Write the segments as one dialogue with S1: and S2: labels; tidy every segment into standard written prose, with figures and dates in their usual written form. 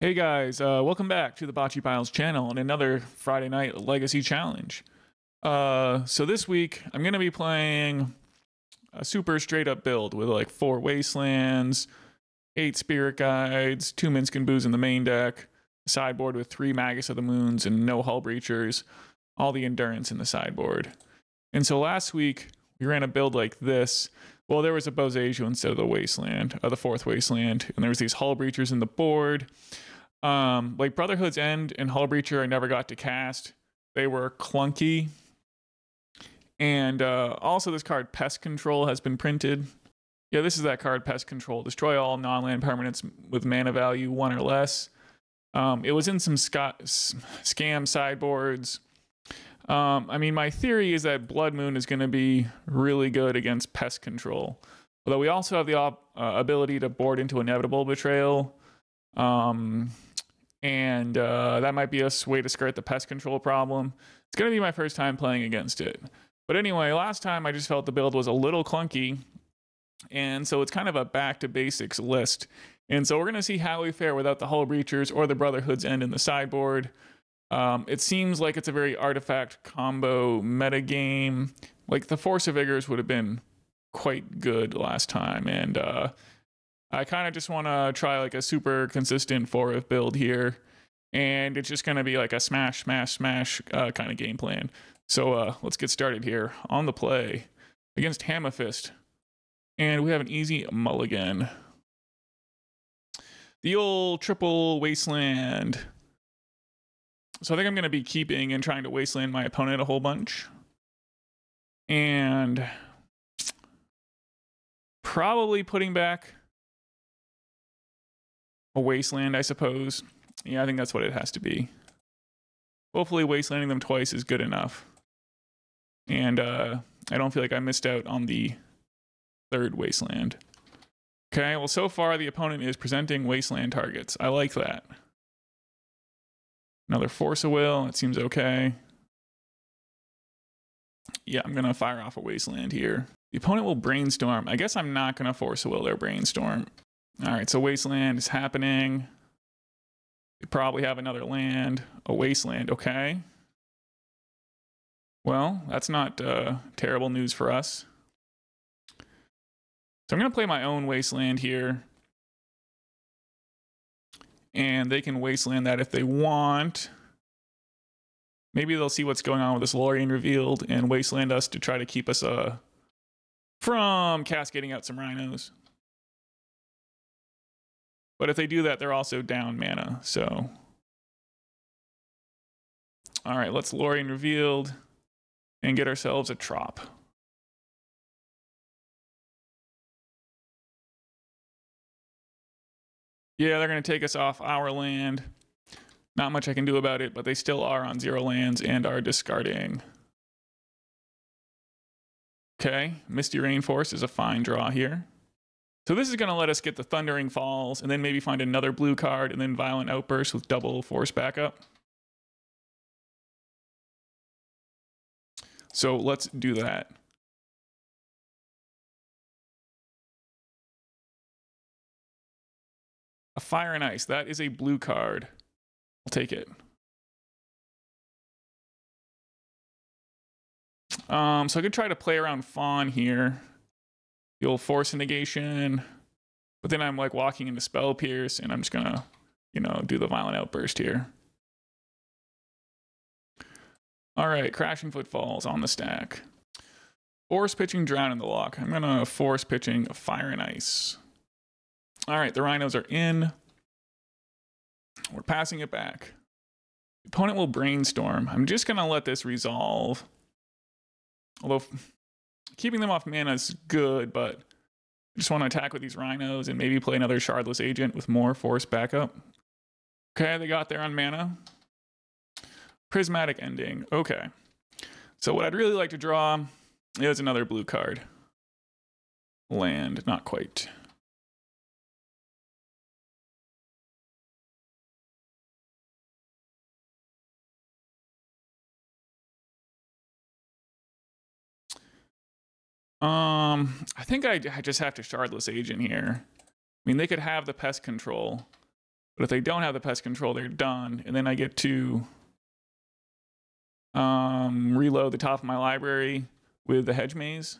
S1: Hey guys, welcome back to the Bocce Piles channel and another Friday Night Legacy Challenge. So this week I'm going to be playing a super straight up build with like 4 Wastelands, 8 Spirit Guides, 2 Minsc and Boos in the main deck, a sideboard with 3 Magus of the Moons and no Hull Breachers, all the Endurance in the sideboard. And so last week we ran a build like this. Well, there was a Boseiju instead of the Wasteland, the 4th Wasteland, and there was these Hull Breachers in the board. Like Brotherhood's End and Hull Breacher I never got to cast. They were clunky. And also this card, Pest Control, has been printed. Yeah, this is that card, Pest Control. Destroy all non-land permanents with mana value 1 or less. It was in some scam sideboards. I mean, my theory is that Blood Moon is going to be really good against Pest Control. Although we also have the ability to board into Inevitable Betrayal. That might be a way to skirt the Pest Control problem. It's going to be my first time playing against it. But anyway, last time I just felt the build was a little clunky. And so it's kind of a back to basics list. And so we're going to see how we fare without the Hull Breachers or the Brotherhood's End in the sideboard. It seems like it's a very artifact combo metagame. Like the Force of Vigors would have been quite good last time. And I kind of just want to try like a super consistent 4-of build here. And it's just going to be like a smash, smash, smash kind of game plan. So let's get started here on the play against Hammerfist. And we have an easy mulligan. The old triple Wasteland. So I think I'm going to be keeping and trying to Wasteland my opponent a whole bunch. And probably putting back a Wasteland, I suppose. Yeah, I think that's what it has to be. Hopefully Wastelanding them twice is good enough. And I don't feel like I missed out on the 3rd Wasteland. Okay, well so far the opponent is presenting Wasteland targets. I like that. Another Force of Will, it seems okay. Yeah, I'm gonna fire off a Wasteland here. The opponent will Brainstorm. I guess I'm not gonna Force of Will their Brainstorm. All right, so Wasteland is happening. They probably have another land, a Wasteland, okay. Well, that's not terrible news for us. So I'm gonna play my own Wasteland here. And they can Wasteland that if they want. Maybe they'll see what's going on with this Lorien Revealed and Wasteland us to try to keep us from cascading out some Rhinos. But if they do that, they're also down mana, so. All right, let's Lorien Revealed and get ourselves a Trop. Yeah, they're going to take us off our land. Not much I can do about it, but they still are on 0 lands and are discarding. Okay, Misty Rainforest is a fine draw here. So this is going to let us get the Thundering Falls and then maybe find another blue card and then Violent Outburst with double force backup. So let's do that. A Fire and Ice, that is a blue card. I'll take it. So I could try to play around Fawn here. The old Force of Negation. But then I'm like walking into Spell Pierce and I'm just gonna, you know, do the Violent Outburst here. Alright, Crashing Footfalls on the stack. Force pitching Drown in the Lock. I'm gonna force pitching Fire and Ice. Alright, the Rhinos are in. We're passing it back. The opponent will Brainstorm. I'm just gonna let this resolve. Although keeping them off mana is good, but I just want to attack with these Rhinos and maybe play another Shardless Agent with more force backup. Okay, they got there on mana. Prismatic Ending. Okay. So what I'd really like to draw is another blue card. Land, not quite. I think I just have to Shardless Agent here. I mean, they could have the Pest Control, But if they don't have the pest control, they're done. And then I get to reload the top of my library with the Hedge Maze.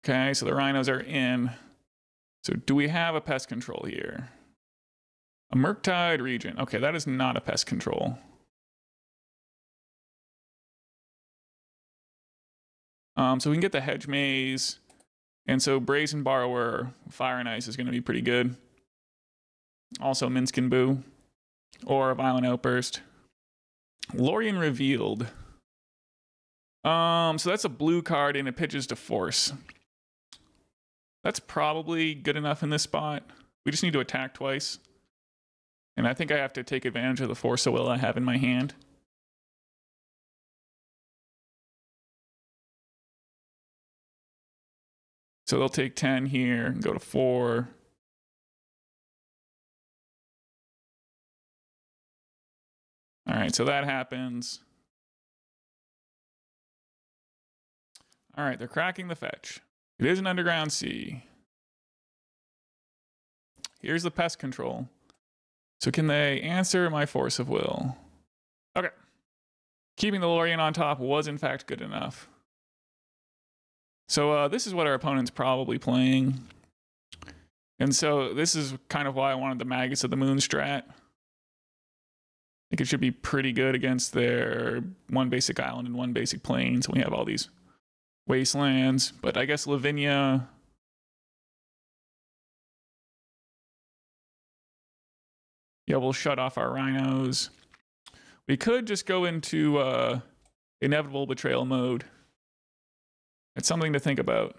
S1: Okay, so the Rhinos are in. So do we have a pest control here? A Murktide Regent. Okay, that is not a pest control. So we can get the Hedge Maze. And so Brazen Borrower, Fire and Ice is going to be pretty good. Also Minsc and Boo. Or a Violent Outburst. Lorien Revealed. So that's a blue card and it pitches to Force. That's probably good enough in this spot. We just need to attack twice. And I think I have to take advantage of the Force of Will I have in my hand. So they'll take 10 here and go to 4. All right, so that happens. All right, they're cracking the fetch. It is an underground sea. Here's the pest control. So can they answer my Force of Will? Okay. Keeping the Lorien on top was in fact good enough. So this is what our opponent's probably playing. And so this is kind of why I wanted the Magus of the Moon strat. I think it should be pretty good against their 1 basic island and 1 basic plane. So we have all these wastelands. But I guess Lavinia... Yeah, we'll shut off our Rhinos. We could just go into Inevitable Betrayal mode. It's something to think about.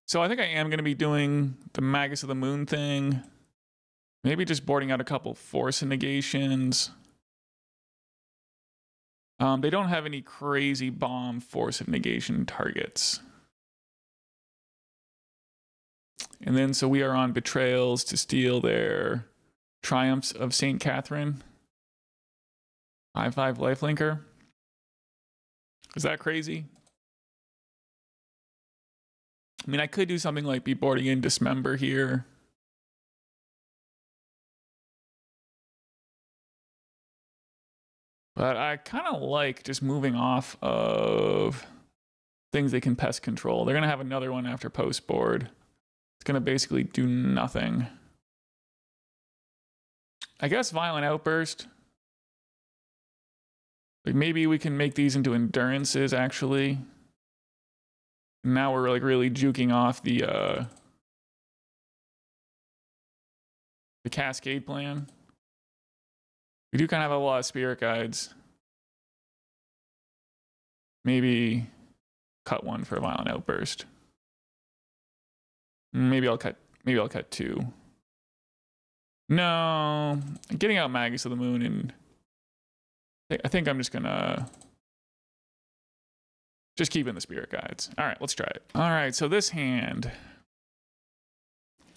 S1: So I think I am going to be doing the Magus of the Moon thing. Maybe just boarding out a couple Force of Negations. They don't have any crazy bomb Force of Negation targets. And then so we are on Betrayals to steal their Triumphs of St. Catherine. 5/5 lifelinker. Is that crazy? I mean, I could do something like be boarding in Dismember here. But I kind of like just moving off of things they can pest control. They're going to have another one after post board. It's going to basically do nothing. I guess Violent Outburst. Like maybe we can make these into endurances, actually. Now we're like really juking off the Cascade plan. We do kind of have a lot of spirit guides. Maybe cut one for a Violent Outburst. Maybe I'll cut 2. No, getting out Magus of the Moon, and I think I'm just gonna just keep in the spirit guides. All right, let's try it. All right, so this hand,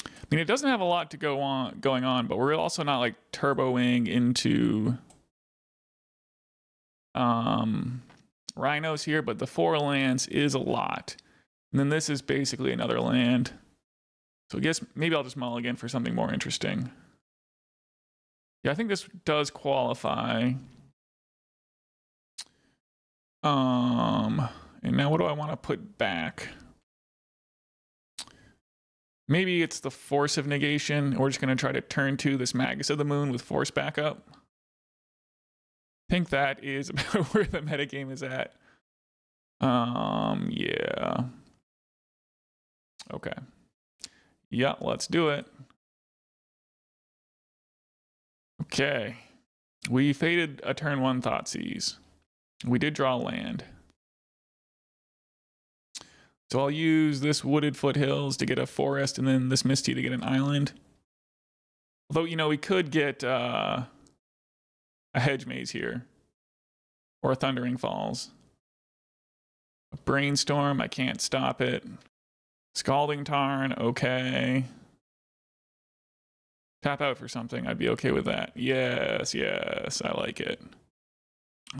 S1: I mean, it doesn't have a lot to going on, but we're also not like turboing into Rhinos here, but the 4 lands is a lot. And then this is basically another land. So I guess maybe I'll just mulligan for something more interesting. Yeah, I think this does qualify. And now what do I want to put back? Maybe it's the Force of Negation. We're just going to try to turn to this Magus of the Moon with Force backup. I think that is about where the metagame is at. Yeah. Okay. Yeah, let's do it. Okay. We faded a turn 1 Thoughtseize. We did draw land. So I'll use this Wooded Foothills to get a forest and then this Misty to get an island. Although, you know, we could get a Hedge Maze here. Or a Thundering Falls. A Brainstorm, I can't stop it. Scalding Tarn, okay. Tap out for something, I'd be okay with that. Yes, yes, I like it.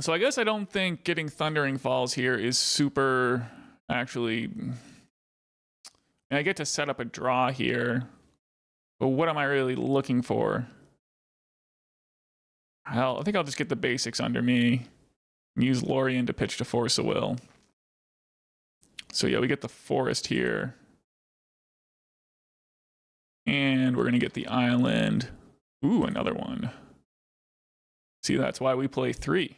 S1: So I guess I don't think getting Thundering Falls here is super, actually. And I get to set up a draw here. But what am I really looking for? Hell, I think I'll just get the basics under me. Use Lorien to pitch to Force of Will. So yeah, we get the forest here. And we're going to get the island. Ooh, another one. See, that's why we play 3.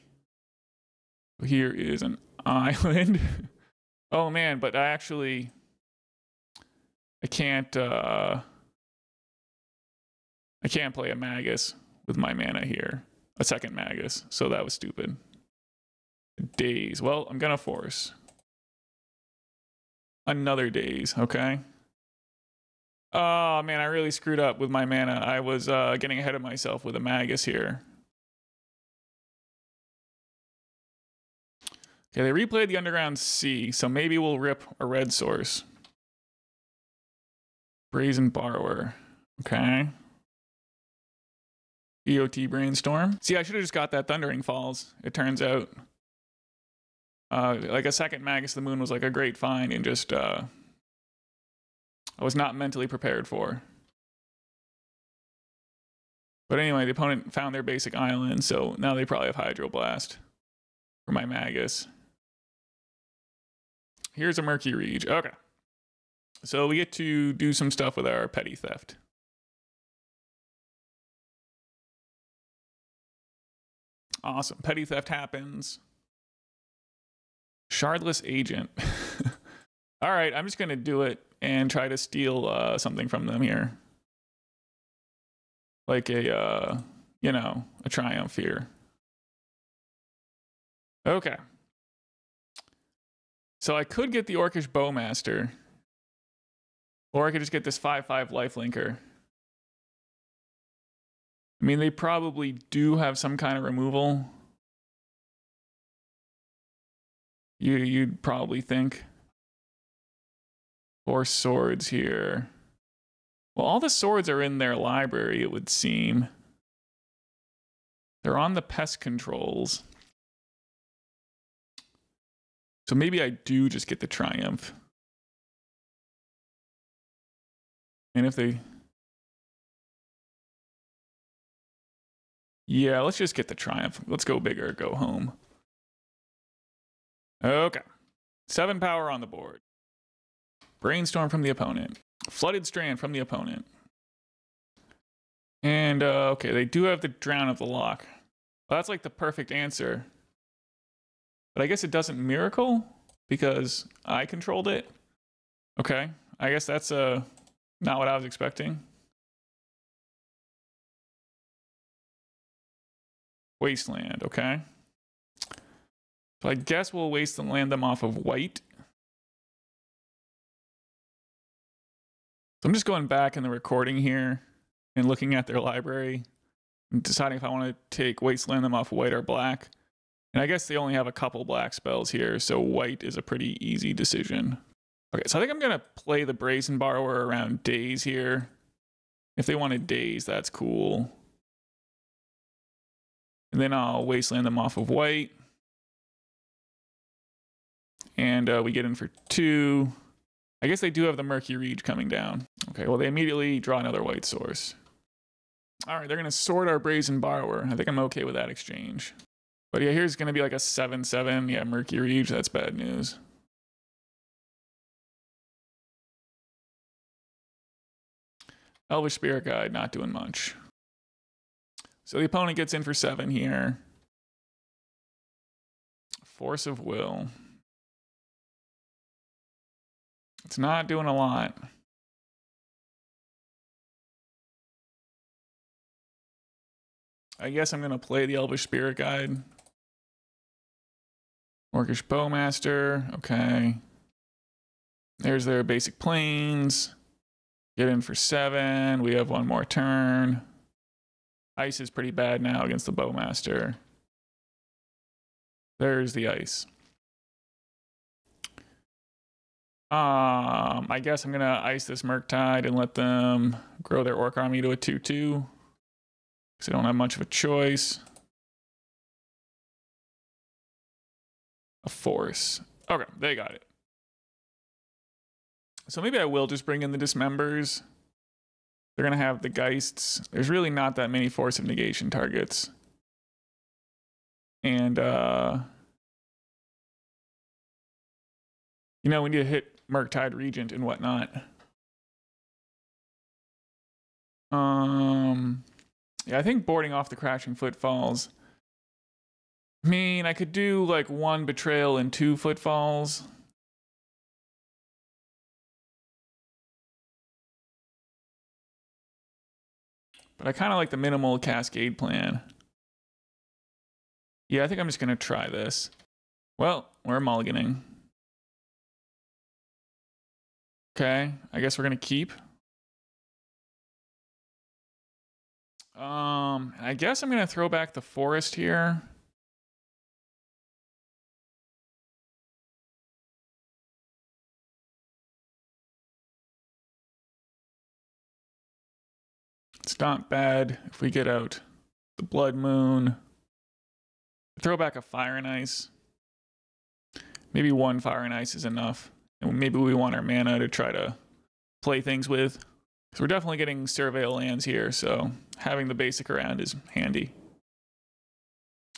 S1: Here is an island. Oh man, but I can't play a Magus with my mana here. A second Magus, so that was stupid. Daze. Well, I'm gonna force. Another Daze, okay. Oh man, I really screwed up with my mana. I was getting ahead of myself with a Magus here. Okay, they replayed the Underground Sea, so maybe we'll rip a red source. Brazen Borrower, okay. EOT Brainstorm. See, I should have just got that Thundering Falls, it turns out. Like a second Magus of the Moon was like a great find and just, I was not mentally prepared for. But anyway, the opponent found their basic island, so now they probably have Hydroblast for my Magus. Here's a Murky Reach. Okay. So we get to do some stuff with our Petty Theft. Awesome. Petty Theft happens. Shardless Agent. All right, I'm just going to do it and try to steal something from them here. Like a, you know, a Triumph here. Okay. So I could get the Orcish Bowmaster. Or I could just get this 5/5 lifelinker. I mean, they probably do have some kind of removal. You'd probably think. 4 swords here. Well, all the swords are in their library, it would seem. They're on the pest controls. So maybe I do just get the Triumph. And if they... Yeah, let's just get the Triumph. Let's go big or go home. Okay. 7 power on the board. Brainstorm from the opponent. Flooded Strand from the opponent. And, okay, they do have the Drown of the Loch. Well, that's like the perfect answer. But I guess it doesn't Miracle because I controlled it. Okay, I guess that's not what I was expecting. Wasteland, okay. So I guess we'll Wasteland them off of white. So I'm just going back in the recording here and looking at their library and deciding if I want to take Wasteland them off white or black. And I guess they only have a couple black spells here, so white is a pretty easy decision. Okay, so I think I'm going to play the Brazen Borrower around Daze here. If they want to Daze, that's cool. And then I'll Wasteland them off of white. And we get in for 2. I guess they do have the Murky Reach coming down. Okay, well, they immediately draw another white source. All right, they're going to sort our Brazen Borrower. I think I'm okay with that exchange. But yeah, here's going to be like a 7/7. Yeah, Murky Reach, that's bad news. Elvish Spirit Guide, not doing much. So the opponent gets in for 7 here. Force of Will. It's not doing a lot. I guess I'm going to play the Elvish Spirit Guide. Orcish Bowmaster. Okay. There's their basic planes. Get in for 7. We have one more turn. Ice is pretty bad now against the Bowmaster. There's the ice. I guess I'm gonna ice this Murktide and let them grow their Orc army to a 2/2. Because I don't have much of a choice. A force. Okay, they got it. So maybe I will just bring in the Dismembers. They're going to have the Geists. There's really not that many Force of Negation targets. And, you know, we need to hit Murktide Regent and whatnot. Yeah, I think boarding off the Crashing Footfalls. I mean, I could do like 1 Betrayal and 2 Footfalls. But I kind of like the minimal Cascade plan. Yeah, I think I'm just going to try this. Well, we're mulliganing. Okay, I guess we're going to keep. I guess I'm going to throw back the forest here. It's not bad if we get out the Blood Moon. Throw back a Fire and Ice. Maybe 1 Fire and Ice is enough. And maybe we want our mana to try to play things with. So we're definitely getting Surveil lands here, so having the basic around is handy.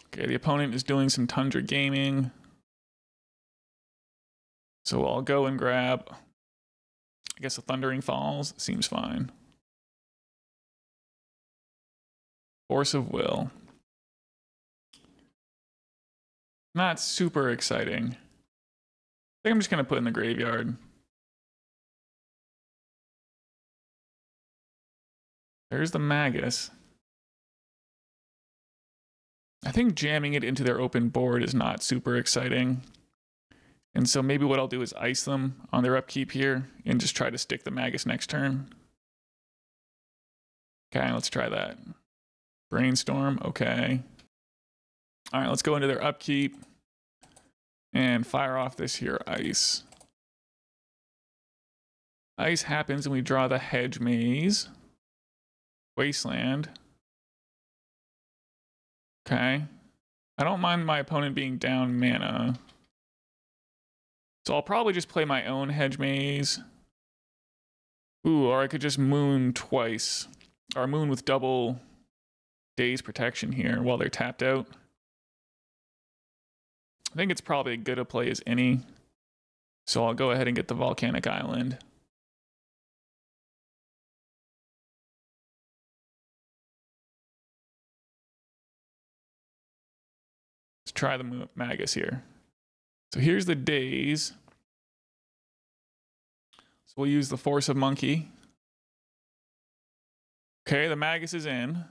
S1: Okay, the opponent is doing some Tundra gaming. So I'll go and grab, I guess, a Thundering Falls. Seems fine. Force of Will. Not super exciting. I think I'm just going to put in the graveyard. There's the Magus. I think jamming it into their open board is not super exciting. And so maybe what I'll do is ice them on their upkeep here and just try to stick the Magus next turn. Okay, let's try that. Brainstorm, okay. All right, let's go into their upkeep and fire off this here ice. Ice happens and we draw the Hedge Maze. Wasteland. Okay. I don't mind my opponent being down mana. So I'll probably just play my own Hedge Maze. Ooh, or I could just moon twice. Or moon with double Daze protection here while they're tapped out. I think it's probably as good a play as any. So I'll go ahead and get the Volcanic Island. Let's try the Magus here. So here's the Daze. So we'll use the Force of Monkey. Okay, the Magus is in.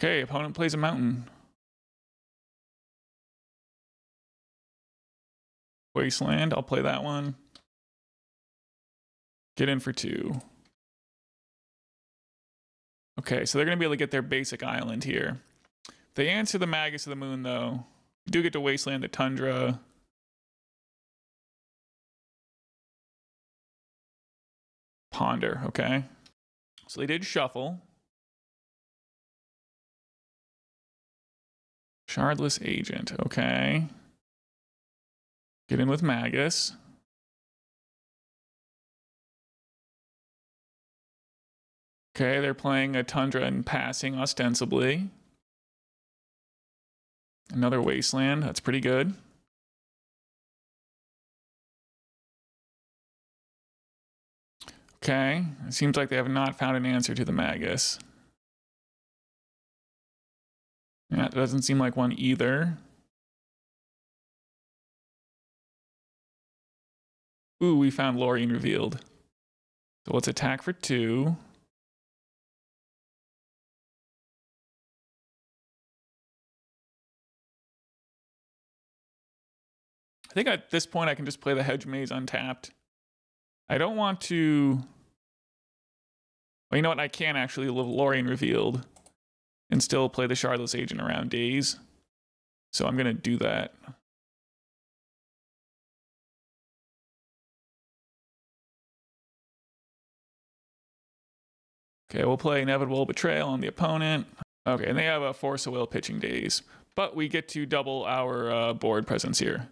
S1: Okay, opponent plays a mountain. Wasteland, I'll play that one. Get in for 2. Okay, so they're going to be able to get their basic island here. If they answer the Magus of the Moon, though, you do get to Wasteland the Tundra. Ponder, okay. So they did shuffle. Shardless Agent, okay. Get in with Magus. Okay, they're playing a Tundra and passing, ostensibly. Another Wasteland, that's pretty good. Okay, it seems like they have not found an answer to the Magus. Yeah, it doesn't seem like one either. Ooh, we found Lorien Revealed. So let's attack for 2. I think at this point I can just play the Hedge Maze untapped. I don't want to... Well, you know what? I can actually Lorien Revealed and still play the Shardless Agent around Daze. So I'm going to do that. Okay, we'll play Inevitable Betrayal on the opponent. Okay, and they have a Force of Will pitching Daze. But we get to double our board presence here.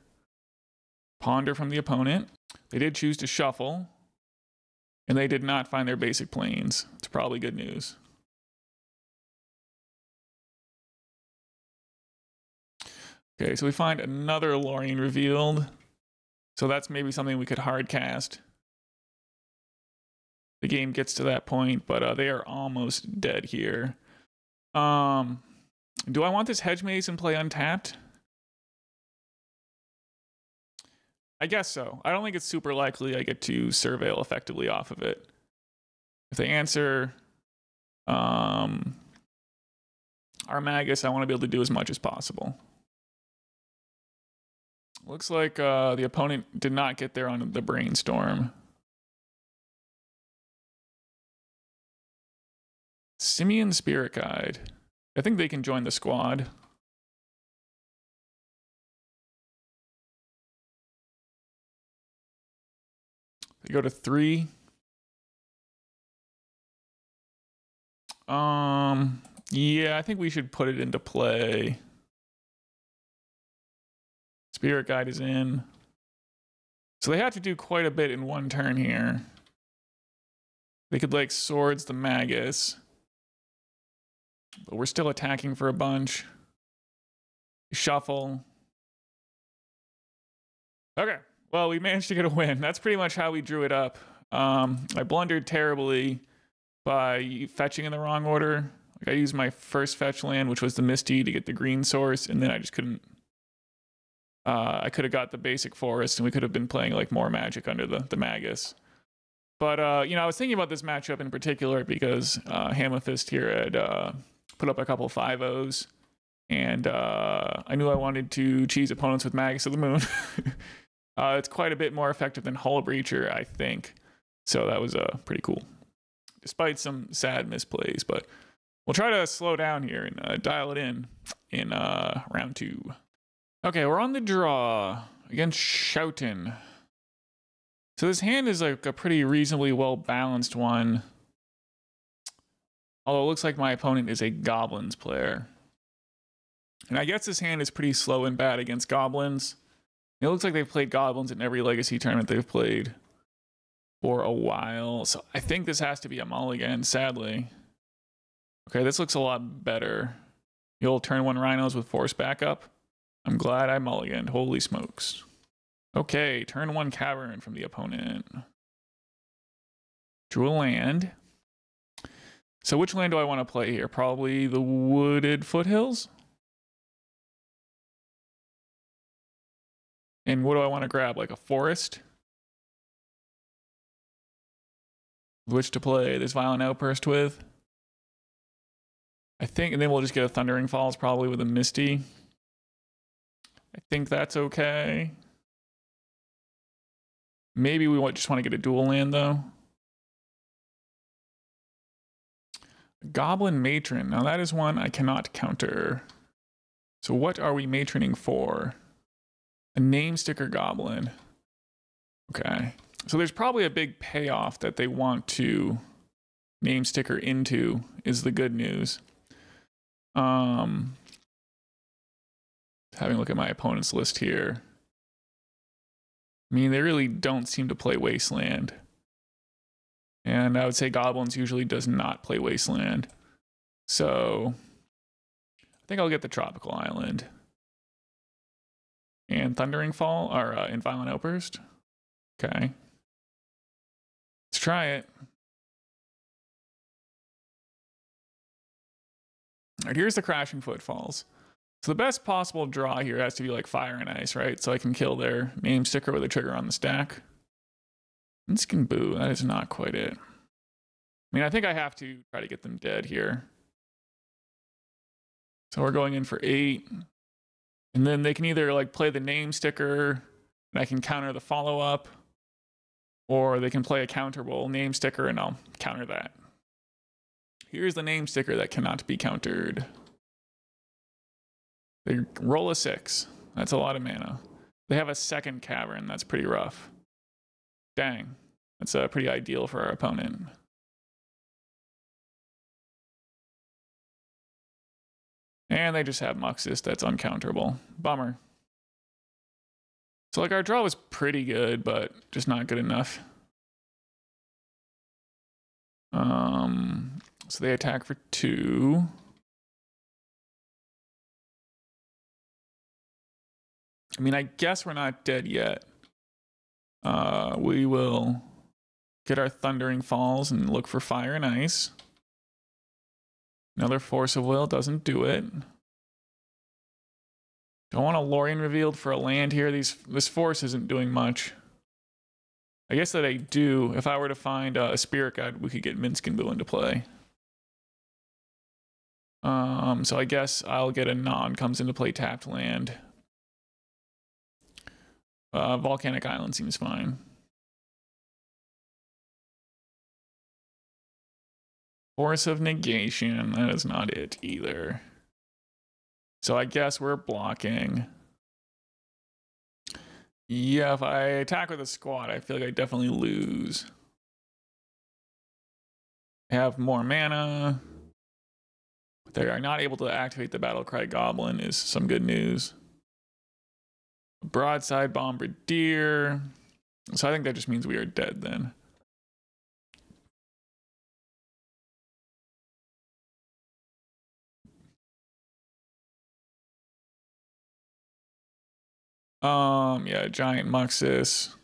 S1: Ponder from the opponent. They did choose to shuffle. And they did not find their basic planes. It's probably good news. Okay, so we find another Lorien Revealed. So that's maybe something we could hard cast. The game gets to that point, but they are almost dead here. Do I want this Hedge Maze and play untapped? I guess so. I don't think it's super likely I get to Surveil effectively off of it. If they answer our Magus, I want to be able to do as much as possible. Looks like the opponent did not get there on the Brainstorm. Simian Spirit Guide. I think they can join the squad. They go to 3. Yeah, I think we should put it into play. Spirit Guide is in. So they have to do quite a bit in one turn here. They could like Swords the Magus. But we're still attacking for a bunch. Shuffle. Okay. Well, we managed to get a win. That's pretty much how we drew it up. I blundered terribly by fetching in the wrong order. Like I used my first fetch land, which was the Misty, to get the green source, and then I just couldn't. I could have got the basic forest, and we could have been playing like more magic under the Magus. But you know, I was thinking about this matchup in particular because Hammerfist here had put up a couple 5-0s, and I knew I wanted to cheese opponents with Magus of the Moon. It's quite a bit more effective than Hull Breacher, I think. So that was pretty cool, despite some sad misplays. But we'll try to slow down here and dial it in round 2. Okay, we're on the draw against Schouten. So this hand is like a pretty reasonably well-balanced one. Although it looks like my opponent is a Goblins player. And I guess this hand is pretty slow and bad against Goblins. It looks like they've played Goblins in every Legacy tournament they've played for a while. So I think this has to be a mulligan, sadly. Okay, this looks a lot better. You'll turn 1 Rhinos with Force backup. I'm glad I mulliganed. Holy smokes. Okay, turn 1 Cavern from the opponent. Drew a land. So which land do I want to play here? Probably the Wooded Foothills? And what do I want to grab? Like a forest? Which to play this Violent Outburst with? I think, and then we'll just get a Thundering Falls probably with a Misty. I think that's okay. Maybe we just want to get a dual land though. Goblin Matron. Now that is one I cannot counter. So what are we matroning for? A name sticker goblin. Okay. So there's probably a big payoff that they want to name sticker into is the good news. Having a look at my opponent's list here. I mean, they really don't seem to play Wasteland. And I would say Goblins usually does not play Wasteland. So I think I'll get the Tropical Island. And Thundering Fall, or in Violent Outburst. Okay. Let's try it. All right, here's the Crashing Footfalls. So the best possible draw here has to be like Fire and Ice, right? So I can kill their name sticker with a trigger on the stack. Minsc and Boo, that is not quite it. I mean, I think I have to try to get them dead here. So we're going in for 8. And then they can either like play the name sticker and I can counter the follow-up, or they can play a counterable name sticker and I'll counter that. Here's the name sticker that cannot be countered. They roll a 6. That's a lot of mana. They have a second Cavern. That's pretty rough. Dang. That's pretty ideal for our opponent. And they just have Muxus. That's uncounterable. Bummer. So like our draw was pretty good, but just not good enough. So they attack for 2. I mean, I guess we're not dead yet. We will get our Thundering Falls and look for Fire and Ice. Another Force of Will doesn't do it. Don't want a Lorien Revealed for a land here. This Force isn't doing much. I guess that I do. If I were to find a Spirit Guide, we could get Minsc into play. So I guess I'll get a comes into play tapped land. Volcanic Island seems fine. Force of Negation, that is not it either. So I guess we're blocking. Yeah, if I attack with a squad, I feel like I definitely lose. I have more mana. They are not able to activate the Battlecry Goblin is some good news. Broadside Bombardier. So I think that just means we are dead then. Yeah, Giant Muxus.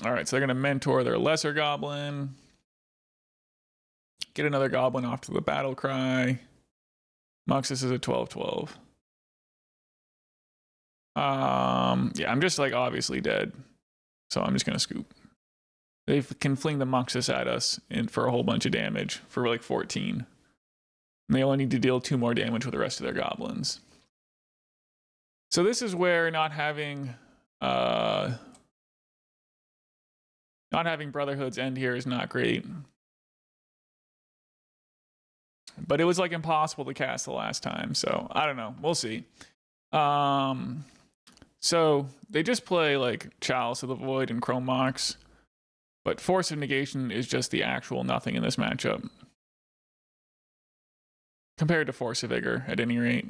S1: All right, so they're gonna mentor their lesser goblin. Get another goblin off to the battle cry. Muxus is a 12/12. Yeah, I'm just like obviously dead. So I'm just gonna scoop. They can fling the Muxus at us for a whole bunch of damage for like 14. And they only need to deal 2 more damage with the rest of their goblins. So this is where not having Brotherhood's End here is not great. But it was like impossible to cast the last time, so I don't know. We'll see. So they just play like Chalice of the Void and Chrome Mox, but Force of Negation is just the actual nothing in this matchup. Compared to Force of Vigor, at any rate.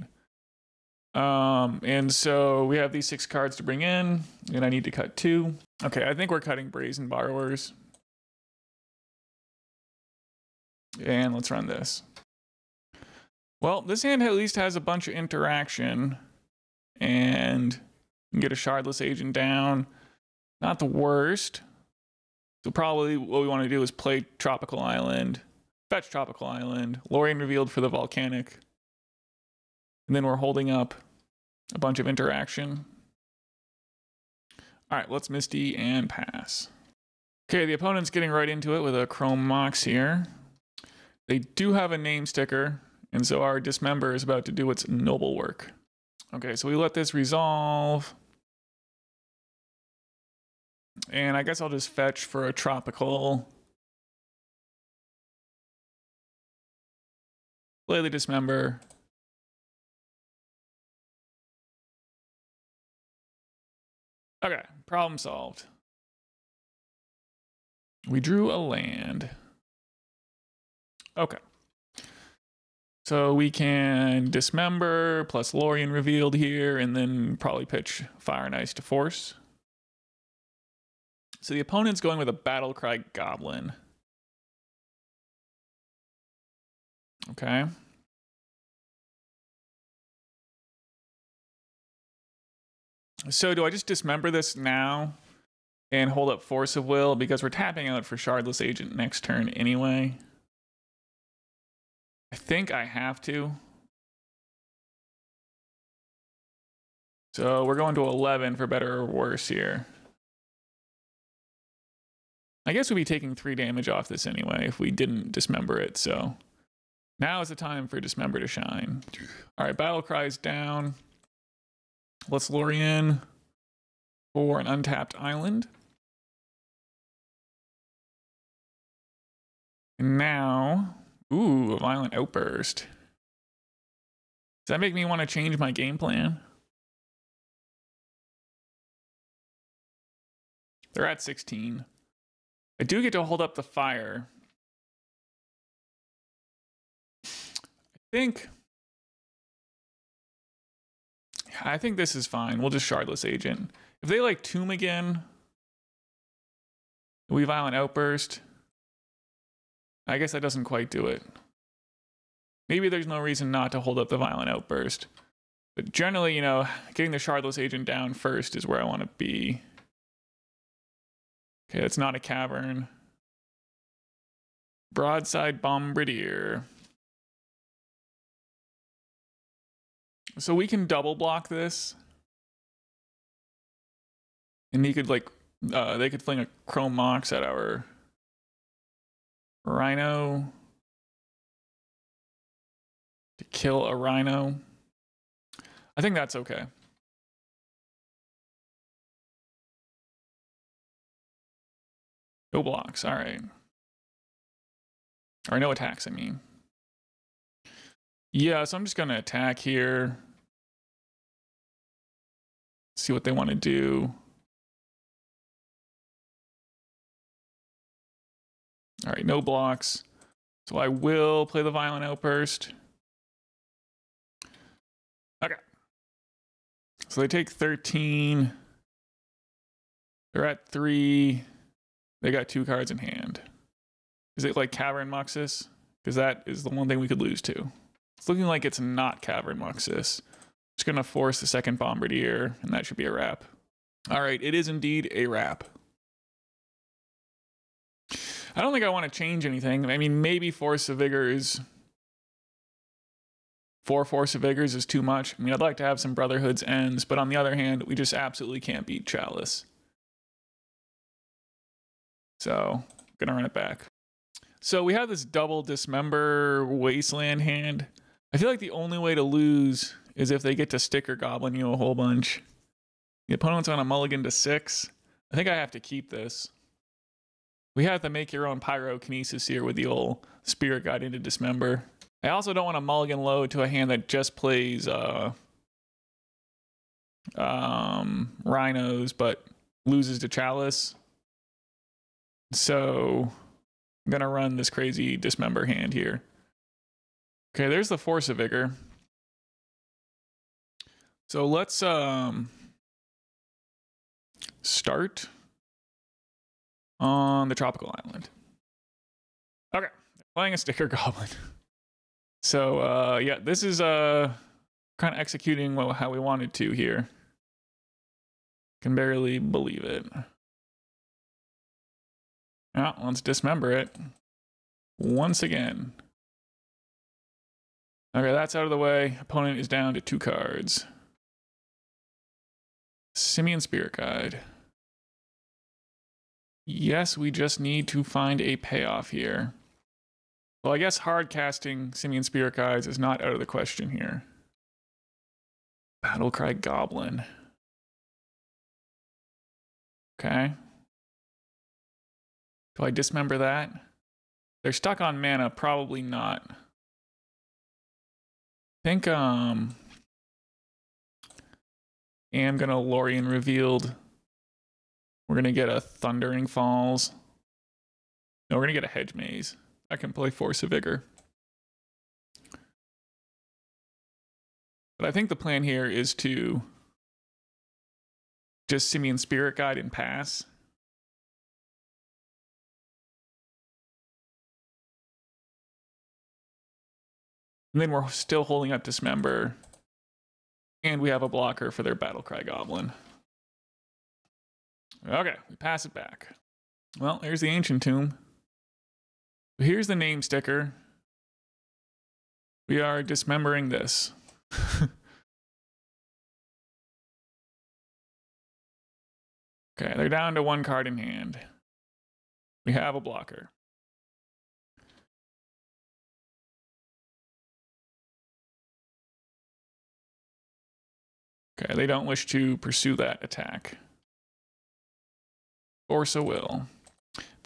S1: And so we have these 6 cards to bring in, and I need to cut 2. Okay, I think we're cutting Brazen Borrowers. And let's run this. Well, this hand at least has a bunch of interaction, and you can get a Shardless Agent down. Not the worst. So probably what we want to do is play Tropical Island, fetch Tropical Island, Lorien Revealed for the Volcanic. And then we're holding up a bunch of interaction. All right, let's Misty and pass. Okay, the opponent's getting right into it with a Chrome Mox here. They do have a name sticker, and so our Dismember is about to do its noble work. Okay, so we let this resolve. And I guess I'll just fetch for a Tropical. Play the Dismember. Okay, problem solved. We drew a land. Okay. So we can Dismember plus Lorien Revealed here, and then probably pitch Fire and Ice to force. So the opponent's going with a Battlecry Goblin. Okay. So do I just Dismember this now and hold up Force of Will, because we're tapping out for Shardless Agent next turn anyway? I think I have to. So we're going to 11 for better or worse here. I guess we'd be taking 3 damage off this anyway if we didn't Dismember it, so now is the time for Dismember to shine. All right, Battlecry's down. Let's Lorien for an untapped island. And now, ooh, a Violent Outburst. Does that make me want to change my game plan? They're at 16. I do get to hold up the fire. I think this is fine. We'll just Shardless Agent. If they like Tomb again, we Violent Outburst. I guess that doesn't quite do it. Maybe there's no reason not to hold up the Violent Outburst. But generally, you know, getting the Shardless Agent down first is where I want to be. Okay, it's not a cavern. Broadside Bombardier. So we can double block this. And he could like, they could fling a Chrome Mox at our Rhino to kill a Rhino. I think that's okay. No blocks, all right. Or no attacks, I mean. Yeah, so I'm just gonna attack here. See what they want to do. All right, no blocks. So I will play the Violent Outburst. Okay. So they take 13. They're at 3. They got 2 cards in hand. Is it like Cavern Muxus? Because that is the one thing we could lose to. It's looking like it's not Cavern Muxus. Just gonna force the second Bombardier, and that should be a wrap. All right, it is indeed a wrap. I don't think I want to change anything. I mean, maybe Force of Vigor is... 4 Force of Vigors is too much. I mean, I'd like to have some Brotherhood's Ends, but on the other hand, we just absolutely can't beat Chalice. So, I'm gonna run it back. So we have this double Dismember Wasteland hand. I feel like the only way to lose is if they get to sticker Goblin you a whole bunch. The opponent's on a mulligan to 6. I think I have to keep this. We have to make your own Pyrokinesis here with the old Spirit Guide into Dismember. I also don't want to mulligan low to a hand that just plays Rhinos but loses to Chalice. So I'm gonna run this crazy Dismember hand here. Okay, there's the Force of Vigor. So let's start on the Tropical Island. Okay, playing a sticker Goblin. So yeah, this is kind of executing how we wanted to here. Can barely believe it. Now, let's dismember it once again. Okay, that's out of the way. Opponent is down to 2 cards. Simian Spirit Guide. Yes, we just need to find a payoff here. Well, I guess hard casting Simian Spirit Guides is not out of the question here. Battlecry Goblin. Okay. Do I dismember that? They're stuck on mana, probably not. I think am gonna Lorien Revealed. We're gonna get a Thundering Falls. No, we're gonna get a Hedge Maze. I can play Force of Vigor. But I think the plan here is to just Simian Spirit Guide and pass. And then we're still holding up Dismember. And we have a blocker for their Battlecry Goblin. Okay, we pass it back. Well, here's the Ancient Tomb. Here's the name sticker. We are dismembering this. Okay, they're down to 1 card in hand. We have a blocker. Okay, they don't wish to pursue that attack. Force of Will.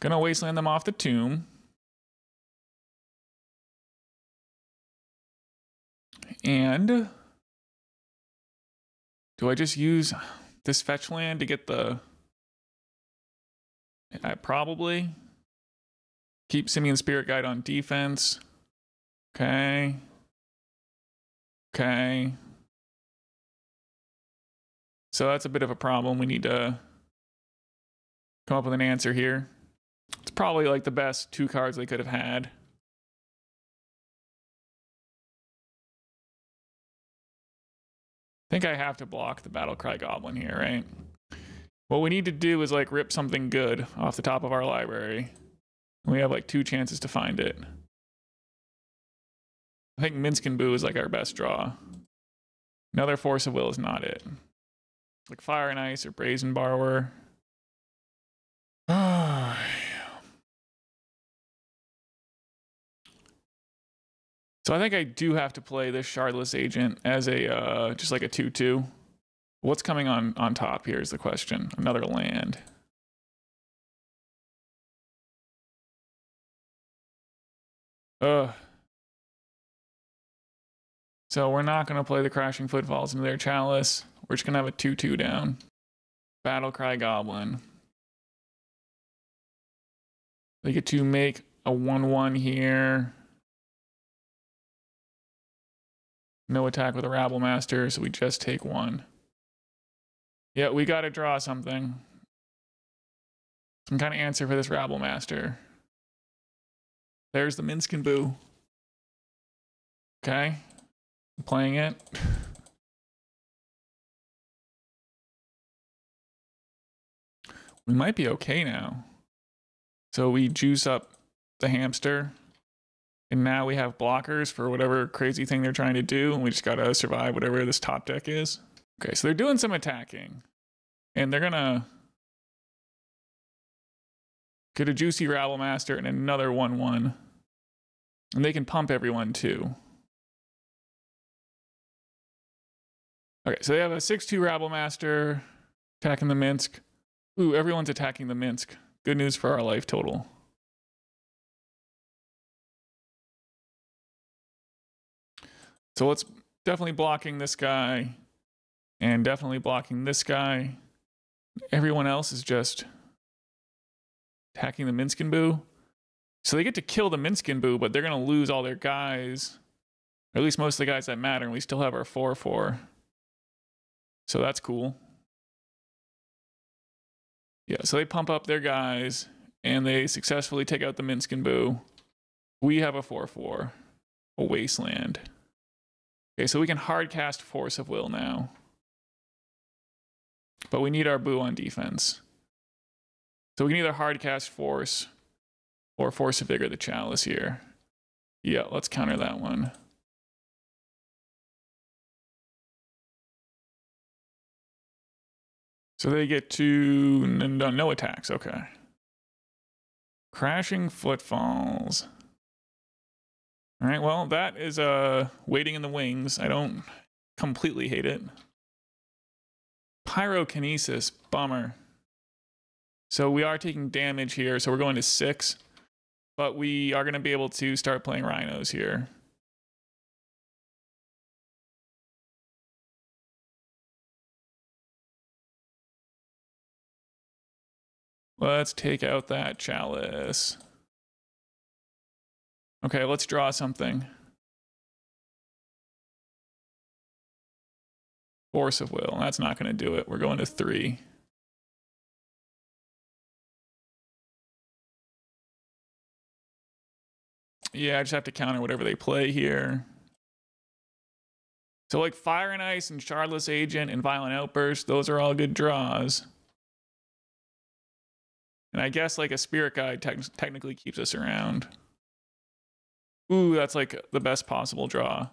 S1: Gonna Wasteland them off the tomb. And do I just use this fetch land to get the... I probably keep Simian Spirit Guide on defense. Okay. Okay. So that's a bit of a problem. We need to come up with an answer here. It's probably like the best 2 cards they could have had. I think I have to block the Battlecry Goblin here, right? What we need to do is like rip something good off the top of our library. We have like 2 chances to find it. I think Minsc is like our best draw. Another Force of Will is not it. Like Fire and Ice or Brazen Borrower. So I think I do have to play this Shardless Agent as a just like a 2/2. What's coming on top here is the question. Another land. So we're not going to play the Crashing Footfalls into their Chalice. We're just going to have a 2/2 down. Battlecry Goblin. They get to make a 1/1 here. No attack with a Rabble Master, so we just take 1. Yeah, we got to draw something. Some kind of answer for this Rabble Master. There's the Minsc. Okay. I'm playing it. We might be okay now. So we juice up the hamster. And now we have blockers for whatever crazy thing they're trying to do. And we just got to survive whatever this top deck is. Okay, so they're doing some attacking. And they're going to get a juicy Rabble Master and another 1/1. And they can pump everyone too. Okay, so they have a 6/2 Rabble Master attacking the Minsc. Ooh, everyone's attacking the Minsc. Good news for our life total. So let's definitely blocking this guy and definitely blocking this guy. Everyone else is just attacking the Minsc. So they get to kill the Minsc, but they're going to lose all their guys, or at least most of the guys that matter, and we still have our 4/4. So that's cool. Yeah, so they pump up their guys, and they successfully take out the Minsc. We have a 4/4, a Wasteland. Okay, so we can hard cast Force of Will now. But we need our Boo on defense. So we can either hard cast Force or Force of Vigor the Chalice here. Yeah, let's counter that one. So they get to no attacks, okay. Crashing Footfalls. All right, well, that is waiting in the wings. I don't completely hate it. Pyrokinesis, bummer. So we are taking damage here, so we're going to 6. But we are going to be able to start playing Rhinos here. Let's take out that Chalice. Okay, let's draw something. Force of Will. That's not going to do it. We're going to 3. Yeah, I just have to counter whatever they play here. So like Fire and Ice and Shardless Agent and Violent Outburst, those are all good draws. And I guess like a Spirit Guide technically keeps us around. Ooh, that's like the best possible draw.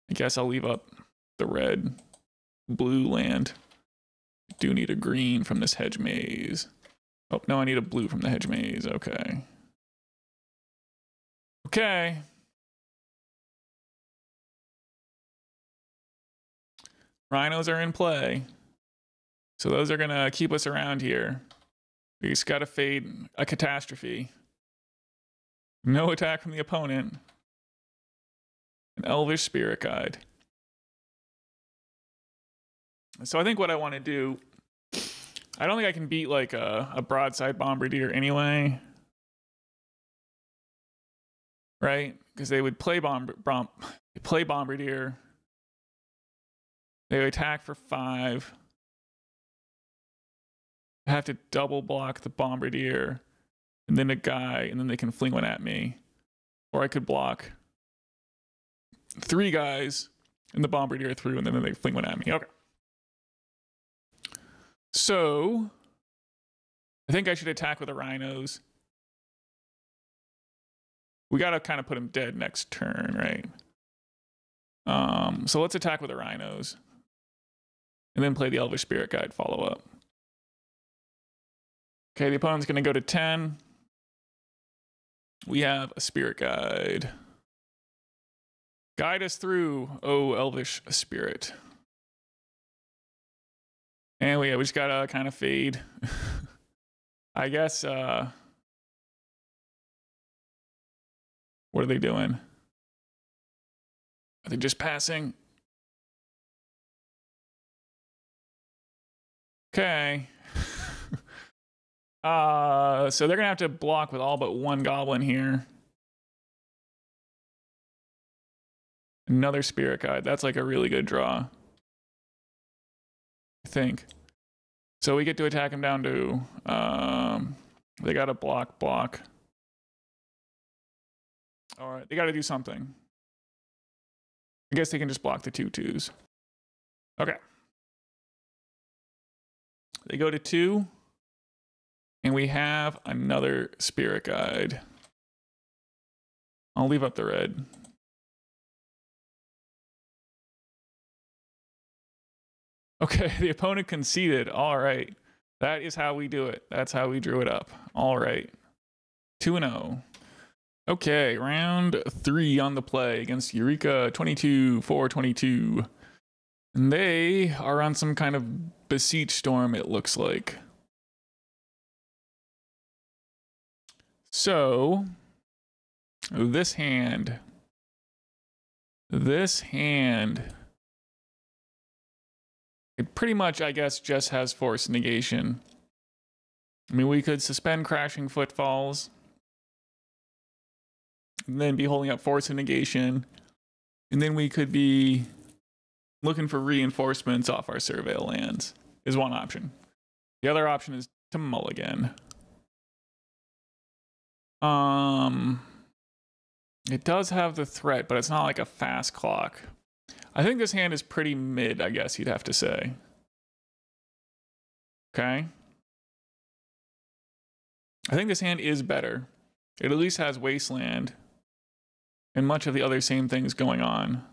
S1: I guess I'll leave up the red, blue land. I do need a green from this Hedge Maze. Oh, no, I need a blue from the Hedge Maze. Okay. Okay. Rhinos are in play. So those are going to keep us around here. We just got to fade a catastrophe. No attack from the opponent. An Elvish Spirit Guide. So I think what I want to do, I don't think I can beat like a broadside Bombardier anyway. Right? Because they would play Bombardier. They would attack for 5. I have to double block the Bombardier and then a guy, and then they can fling one at me. Or I could block 3 guys and the Bombardier through, and then they fling one at me. Okay. So I think I should attack with the Rhinos. We got to kind of put him dead next turn, right? So let's attack with the Rhinos. And then play the Elvish Spirit Guide follow-up. Okay, the opponent's going to go to 10. We have a Spirit Guide. Guide us through, oh Elvish Spirit. And we just got to kind of fade. I guess, what are they doing? Are they just passing? Okay. So they're gonna have to block with all but 1 goblin here. Another Spirit Guide. That's like a really good draw, I think. So we get to attack them down to, they got to block. All right, they got to do something. I guess they can just block the 2/2s. Okay. They go to 2, and we have another Spirit Guide. I'll leave up the red. Okay, the opponent conceded. All right. That is how we do it. That's how we drew it up. All right. 2-0. Okay, round 3 on the play against Eureka 22-4-22. And they are on some kind of Beseech Storm, it looks like. So, this hand, it pretty much, I guess, just has Force Negation. I mean, we could suspend Crashing Footfalls, and then be holding up Force of Negation, and then we could be looking for reinforcements off our Surveil lands, is one option. The other option is to mulligan. It does have the threat, but it's not like a fast clock. I think this hand is pretty mid, I guess you'd have to say. Okay. I think this hand is better. It at least has Wasteland and much of the other same things going on.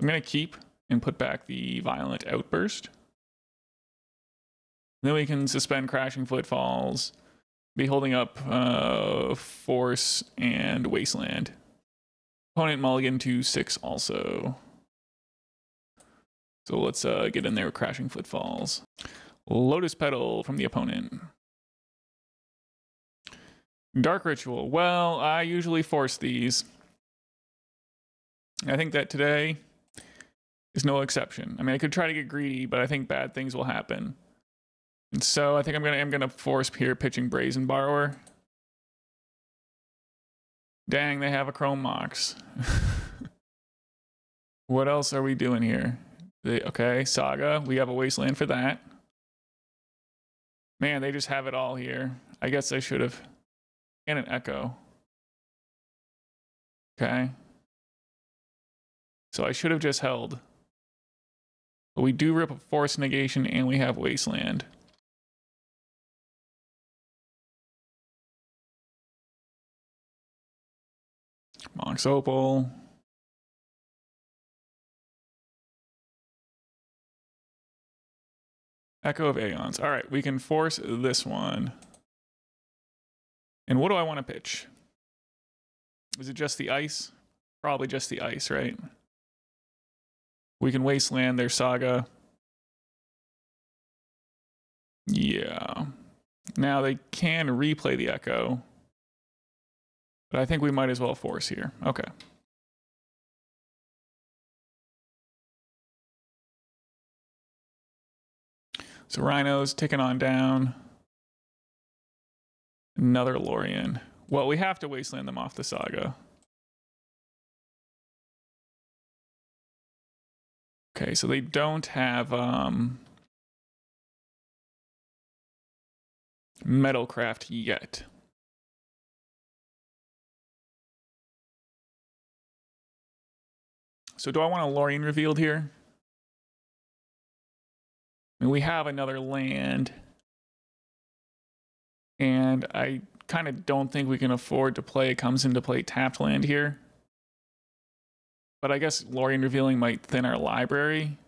S1: I'm going to keep and put back the Violent Outburst. Then we can suspend Crashing Footfalls, be holding up Force and Wasteland. Opponent mulligan to 6 also. So let's get in there with Crashing Footfalls. Lotus Petal from the opponent. Dark Ritual. Well, I usually force these. I think that today is no exception. I mean, I could try to get greedy, but I think bad things will happen. And so I think I'm gonna force here pitching Brazen Borrower. Dang, they have a Chrome Mox. What else are we doing here? Okay, Saga. We have a Wasteland for that. Man, they just have it all here. I guess I should have. And an Echo. Okay. So I should have just held. But we do rip a Force Negation and we have Wasteland. Mox Opal. Echo of Aeons. All right, we can force this one. And what do I want to pitch? Is it just the ice? Probably just the ice, right? We can Wasteland their Saga. Yeah. Now they can replay the Echo. But I think we might as well force here. Okay. So Rhinos taking on down. Another Lorien. Well, we have to Wasteland them off the Saga. Okay, so they don't have Metalcraft yet. So do I want a Lorien Revealed here? I mean, we have another land. And I kind of don't think we can afford to play it comes into play tapped land here. But I guess Lorien Revealing might thin our library.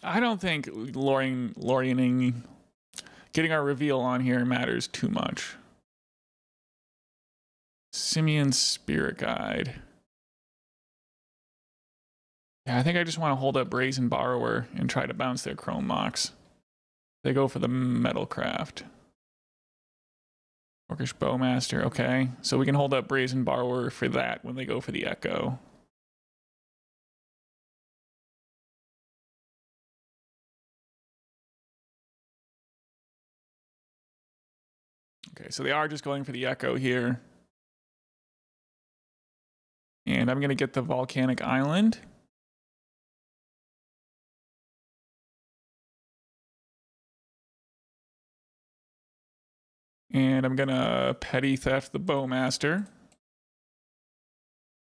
S1: I don't think Loriening, getting our reveal on here matters too much. Simian Spirit Guide. Yeah, I think I just want to hold up Brazen Borrower and try to bounce their Chrome Mox. They go for the Metalcraft. Orcish Bowmaster, okay. So we can hold up Brazen Borrower for that when they go for the Echo. Okay, so they are just going for the Echo here. And I'm going to get the Volcanic Island. And I'm going to Petty Theft the Bowmaster.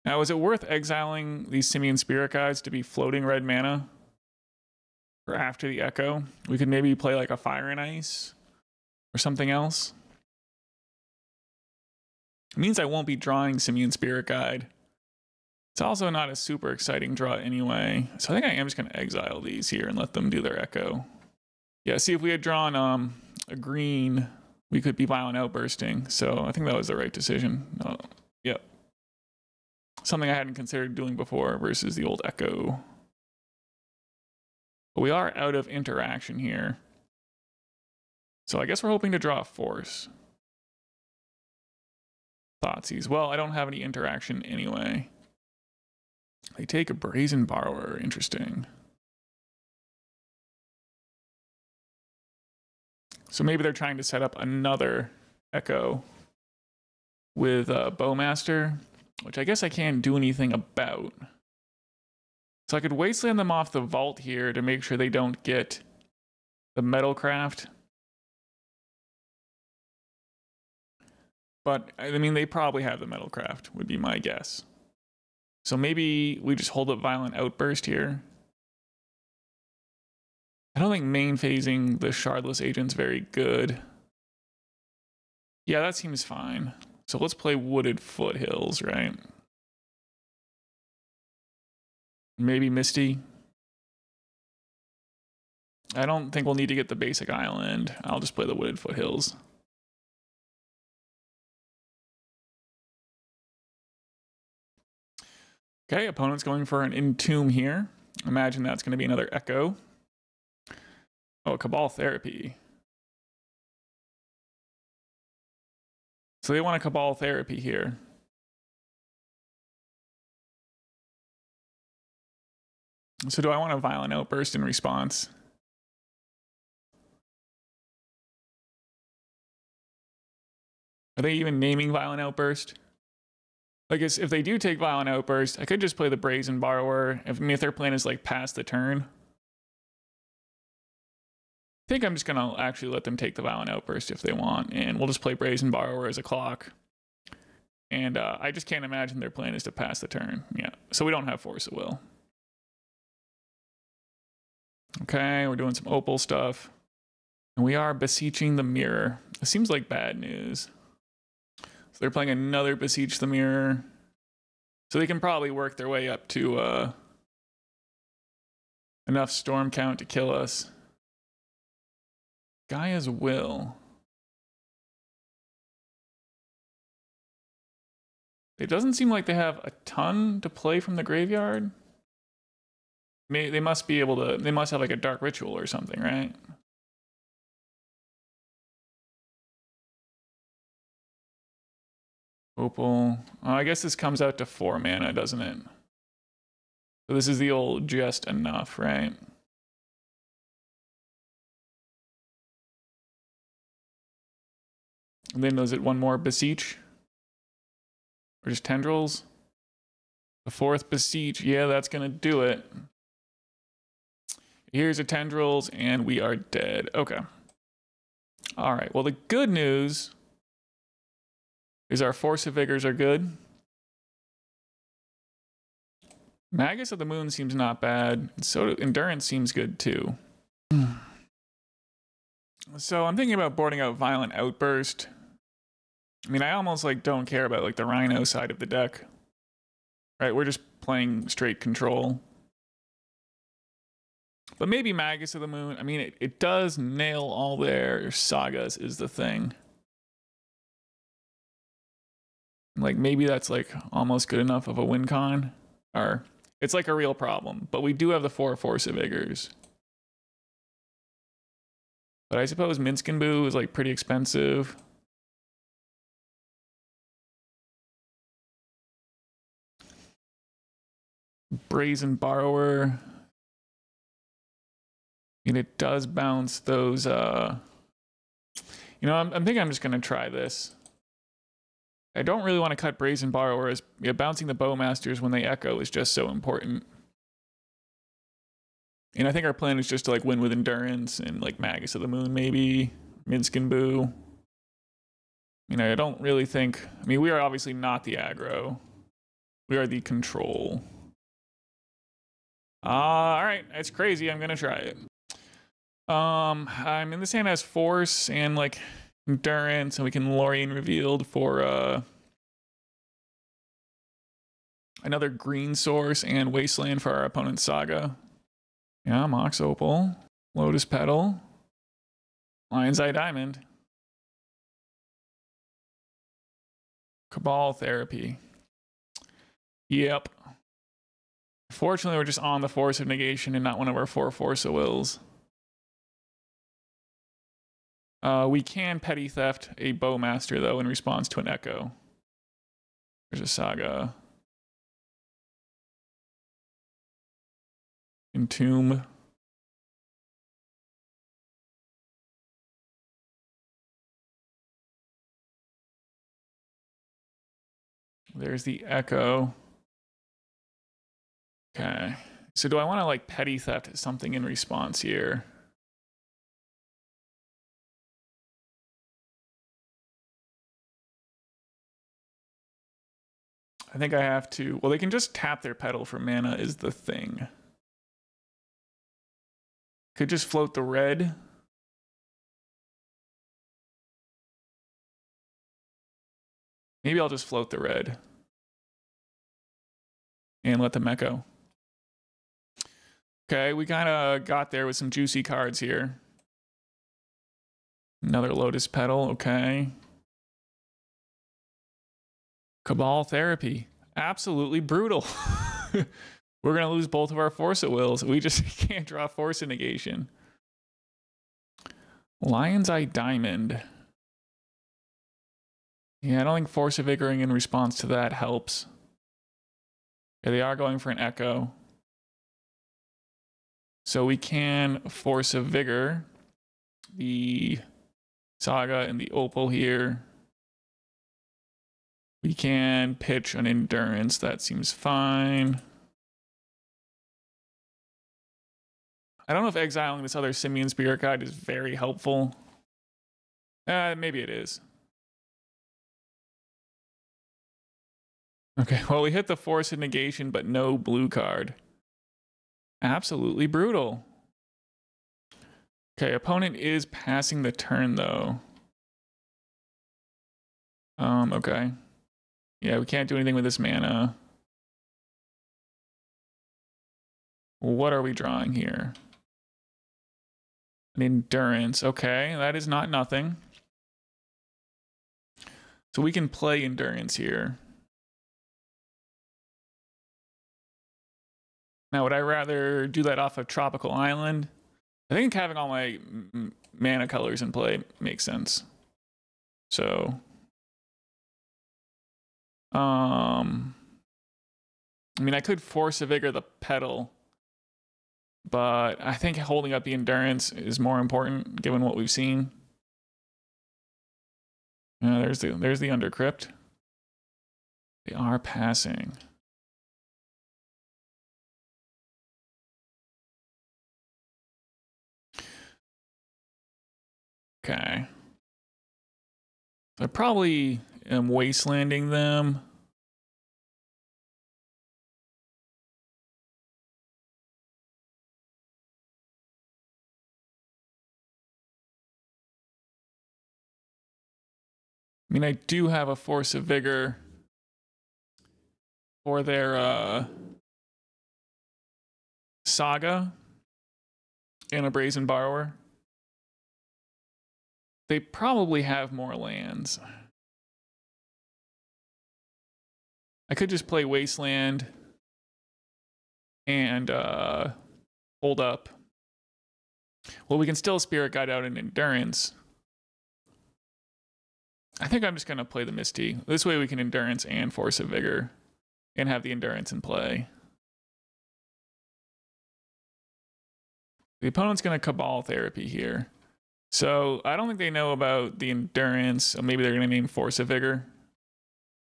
S1: Now, is it worth exiling these Simian Spirit Guides to be floating red mana? Or after the Echo? We could maybe play like a Fire and Ice or something else. It means I won't be drawing Simian Spirit Guide. It's also not a super exciting draw anyway. So I think I am just going to exile these here and let them do their Echo. Yeah, see, if we had drawn a green, we could be Violent Outbursting. So I think that was the right decision. Yep. Something I hadn't considered doing before versus the old Echo. But we are out of interaction here. So I guess we're hoping to draw a Force. Thoughtseize. Well, I don't have any interaction anyway. They take a Brazen Borrower. Interesting. So maybe they're trying to set up another Echo with Bowmaster, which I guess I can't do anything about. So I could Wasteland them off the vault here to make sure they don't get the Metalcraft. But, I mean, they probably have the Metalcraft, would be my guess. So maybe we just hold up Violent Outburst here. I don't think main phasing the Shardless Agent's very good. Yeah, that seems fine. So let's play Wooded Foothills, right? Maybe Misty. I don't think we'll need to get the basic island. I'll just play the Wooded Foothills. Okay, opponent's going for an Entomb here. Imagine that's going to be another Echo. Oh, Cabal Therapy. So they want a Cabal Therapy here. So do I want a Violent Outburst in response? Are they even naming Violent Outburst? I guess if they do take Violent Outburst, I could just play the Brazen Borrower. If their plan is like pass the turn. I think I'm just going to actually let them take the Violent Outburst if they want. And we'll just play Brazen Borrower as a clock. And I just can't imagine their plan is to pass the turn. Yeah, so we don't have Force of Will. Okay, we're doing some Opal stuff. And we are beseeching the Mirror. It seems like bad news. So they're playing another Beseech the Mirror. So they can probably work their way up to enough storm count to kill us. Gaia's Will. It doesn't seem like they have a ton to play from the graveyard. They must be able to, they must have like a Dark Ritual or something, right? Opal. Oh, I guess this comes out to 4 mana, doesn't it? So this is the old just enough, right? And then was it one more Beseech? Or just Tendrils? The 4th Beseech. Yeah, that's going to do it. Here's a tendrils, and we are dead. Okay. All right. Well, the good news is our Force of Vigors are good. Magus of the Moon seems not bad. So Endurance seems good too. So I'm thinking about boarding out Violent Outburst. I mean, I almost like don't care about like the Rhino side of the deck. Right, we're just playing straight control. But maybe Magus of the Moon. I mean, it does nail all their sagas is the thing. Like maybe that's like almost good enough of a win con. Or it's like a real problem. But we do have the 4 Force of Vigors. But I suppose Minsc is like pretty expensive. Brazen Borrower. And it does bounce those, you know, I'm thinking I'm just going to try this. I don't really want to cut Brazen Borrower as bouncing the Bowmasters when they echo is just so important. And I think our plan is just to like win with Endurance and like Magus of the Moon maybe, Minsc. I mean, I don't really think, I mean, we are obviously not the aggro. We are the control. All right, it's crazy. I'm going to try it. I'm in this hand has Force and like Endurance, and we can Lorien Revealed for another green source and Wasteland for our opponent's Saga. Yeah, Mox Opal, Lotus Petal, Lion's Eye Diamond, Cabal Therapy. Yep. Fortunately, we're just on the Force of Negation and not one of our 4 Force of Wills. We can Petty Theft a Bowmaster, though, in response to an Echo. There's a Saga. Entomb. There's the Echo. Okay. So do I want to, like, Petty Theft something in response here? I think I have to. Well, they can just tap their pedal for mana is the thing. Could just float the red. Maybe I'll just float the red. And let them echo. Okay, we kind of got there with some juicy cards here. Another Lotus Petal, okay. Cabal Therapy. Absolutely brutal. We're going to lose both of our Force of Wills. We just can't draw Force of Negation. Lion's Eye Diamond. Yeah, I don't think Force of Vigoring in response to that helps. Yeah, they are going for an Echo. So we can Force of Vigor the Saga and the Opal here. We can pitch an Endurance. That seems fine. I don't know if exiling this other Simian Spirit Guide is very helpful. Maybe it is. Okay, well, we hit the Force of Negation, but no blue card. Absolutely brutal. Okay, opponent is passing the turn, though. Okay. Yeah, we can't do anything with this mana. What are we drawing here? An Endurance. Okay, that is not nothing. So we can play Endurance here. Now, would I rather do that off of Tropical Island? I think having all my mana colors in play makes sense. So, I mean, I could Force of Vigor the Petal, but I think holding up the Endurance is more important given what we've seen. There's the Undercrypt. They are passing. Okay. I probably am wastelanding them. I mean, I do have a Force of Vigor for their Saga and a Brazen Borrower. They probably have more lands. I could just play Wasteland and hold up. Well, we can still Spirit Guide out an Endurance. I think I'm just going to play the Misty. This way we can Endurance and Force of Vigor and have the Endurance in play. The opponent's going to Cabal Therapy here. So I don't think they know about the Endurance. So maybe they're going to name Force of Vigor.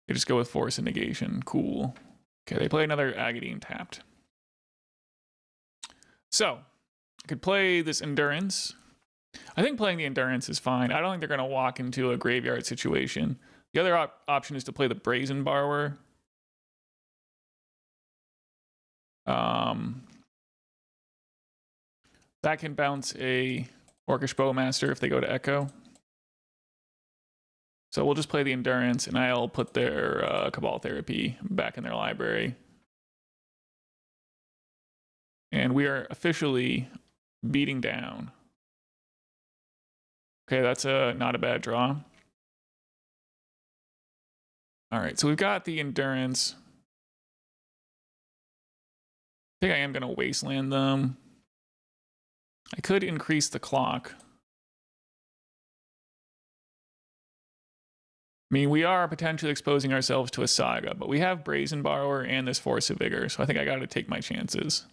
S1: They just go with Force of Negation. Cool. Okay, they play another Agadine tapped. So I could play this Endurance. I think playing the Endurance is fine. I don't think they're going to walk into a graveyard situation. The other option is to play the Brazen Borrower. That can bounce a Orcish Bowmaster if they go to Echo. So we'll just play the Endurance, and I'll put their Cabal Therapy back in their library. And we are officially beating down. Okay, that's not a bad draw. All right, so we've got the Endurance. I think I am going to Wasteland them. I could increase the clock. I mean, we are potentially exposing ourselves to a Saga, but we have Brazen Borrower and this Force of Vigor, so I think I got to take my chances.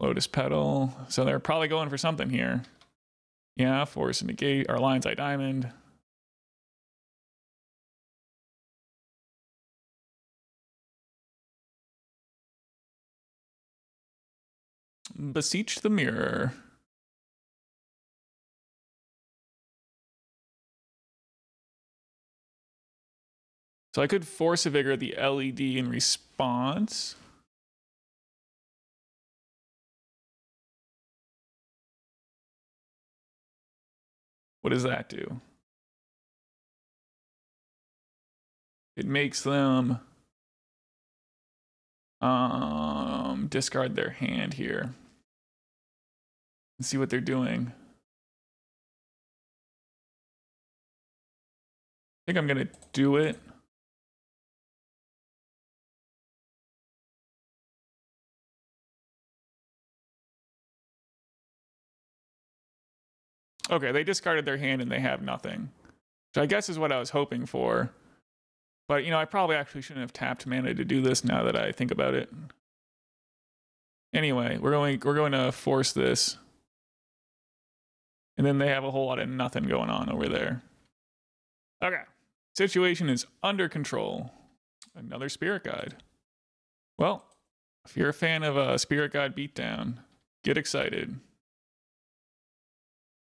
S1: Lotus Petal. So they're probably going for something here. Yeah, Force of Negation, or Lion's Eye Diamond. Beseech the Mirror. So I could Force of Vigor the LED in response. What does that do? It makes them discard their hand here. Let's see what they're doing. I think I'm gonna do it. Okay, they discarded their hand and they have nothing. Which I guess is what I was hoping for. But, you know, I probably actually shouldn't have tapped mana to do this now that I think about it. Anyway, we're going to force this. And then they have a whole lot of nothing going on over there. Okay. Situation is under control. Another Spirit Guide. Well, if you're a fan of a Spirit Guide beatdown, get excited.